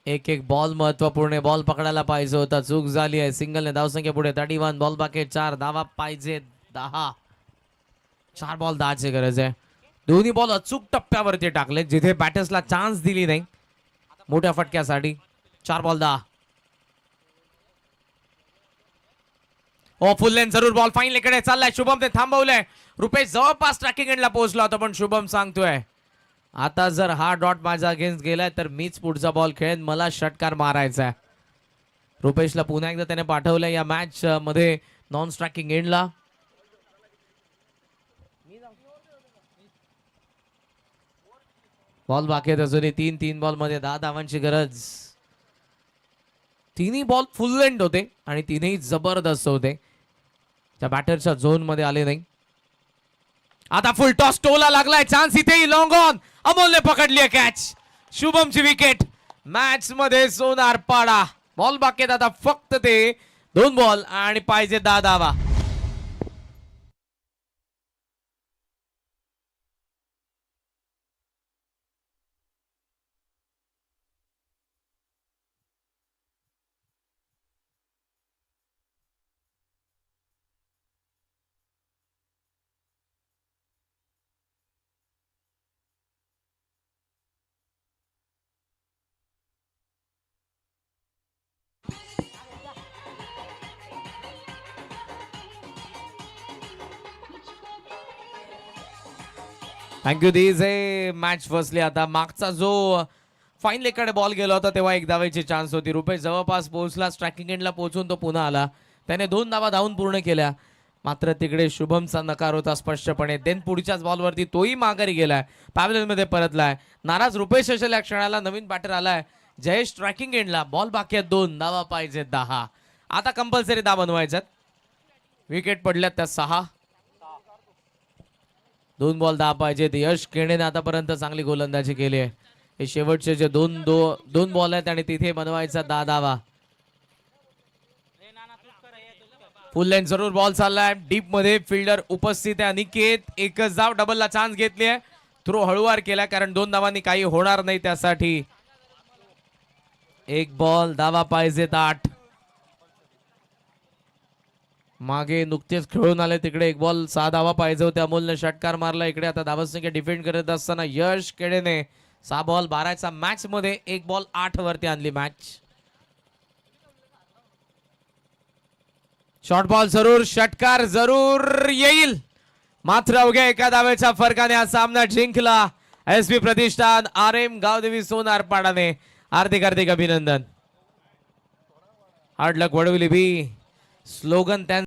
एक बॉल महत्वपूर्ण बॉल पकडायला पाहिजे होता, चूक झाली आहे. सिंगलने धावसंख्या पुढे 31. बॉल बाकी 4 धावा पाहिजे 10. 4 बॉल 10 ची गरज आहे. दोन्ही बॉल अचूक टप्प्यावरती टाकले जिथे बॅटर्सला चान्स दिली नाही मोठ्या फटक्यासाठी. 4 बॉल 10. ओ फुल लेन जरूर बॉल फाईन लेकडे चाललाय. शुभम ते थांबवलंय. रुपेश जवळपास ट्रॅकिंग एंडला पोहोचला होता पण शुभम सांगतोय आता जर हा डॉट माझा अगेन्स्ट गेलाय तर मीच पुढचा बॉल खेळेन, मला षटकार मारायचा आहे. रुपेशला पुन्हा एकदा त्याने पाठवलंय या मॅच मध्ये नॉन स्ट्रायकिंग एंडला. बॉल बाकी आहेत अजूनही 3 बॉल मध्ये 10 धावांची गरज. तिन्ही बॉल फुल लेंथ होते आणि तिन्ही जबरदस्त होते. त्या बॅटरच्या झोन मध्ये आले नाही. आता फुल टॉस टोला लागलाय. चान्स इथेही लॉंग ऑन. अमोलने पकडली आहे कॅच. शुभमची विकेट. मॅच मध्ये सोनारपाडा. बॉल बाकी आहेत आता फक्त ते 2 बॉल आणि पाहिजे 10 धावा. थँक्यू. दिस आहे मॅच फर्स्टली. आता मागचा जो फाईन लेकडे बॉल गेला होता तेव्हा 1 धावाची चान्स होती. रुपेश जवळपास पोहोचला. स्ट्रायकिंग एंडला पोहोचून तो पुन्हा आला. त्याने 2 धावा धावून पूर्ण केल्या. मात्र तिकडे शुभमचा नकार होता स्पष्टपणे. देन पुढच्याच बॉलवरती तोही माघारी गेलाय. पॅव्हलियन मध्ये परतलाय. नाराज रुपेश असेल या क्षणाला. नवीन बॅटर आलाय जयेश स्ट्रायकिंग एंडला. बॉल बाकी आहेत 2 धावा पाहिजे 10. आता कंपल्सरी धावा बनवायच्यात. विकेट पडल्यात त्या 6. 2 बॉल 10 पाहिजेत. यश केणेने आतापर्यंत चांगली गोलंदाजी केली आहे. हे शेवटचे जे दोन बॉल आहेत आणि तिथे बनवायचा 10 धावा. फुल लेन जरूर बॉल चाललाय. डीप मध्ये फिल्डर उपस्थित आहे अनिकेत. एकच धाव. डबलला चान्स घेतली आहे. थ्रो हळूवार केला कारण 2 धावांनी काही होणार नाही त्यासाठी. 1 बॉल धावा पाहिजेत 8. मागे नुकतेच खेळून आले तिकडे 1 बॉल 6 धावा पाहिजे होते. अमोलने षटकार मारला. इकडे आता धावसंख्या डिफेंड करत असताना यश केडेने 6 बॉल 12च्या मॅच मध्ये 1 बॉल 8 वरती आणली मॅच. शॉर्ट बॉल जरूर. षटकार जरूर येईल. मात्र अवघ्या 1 धावेच्या फरकाने हा सामना जिंकला एसपी प्रतिष्ठान RM गावदेवी सोनारपाडाने. हार्दिक अभिनंदन. हार्ड लक वडवली बी स्लोगन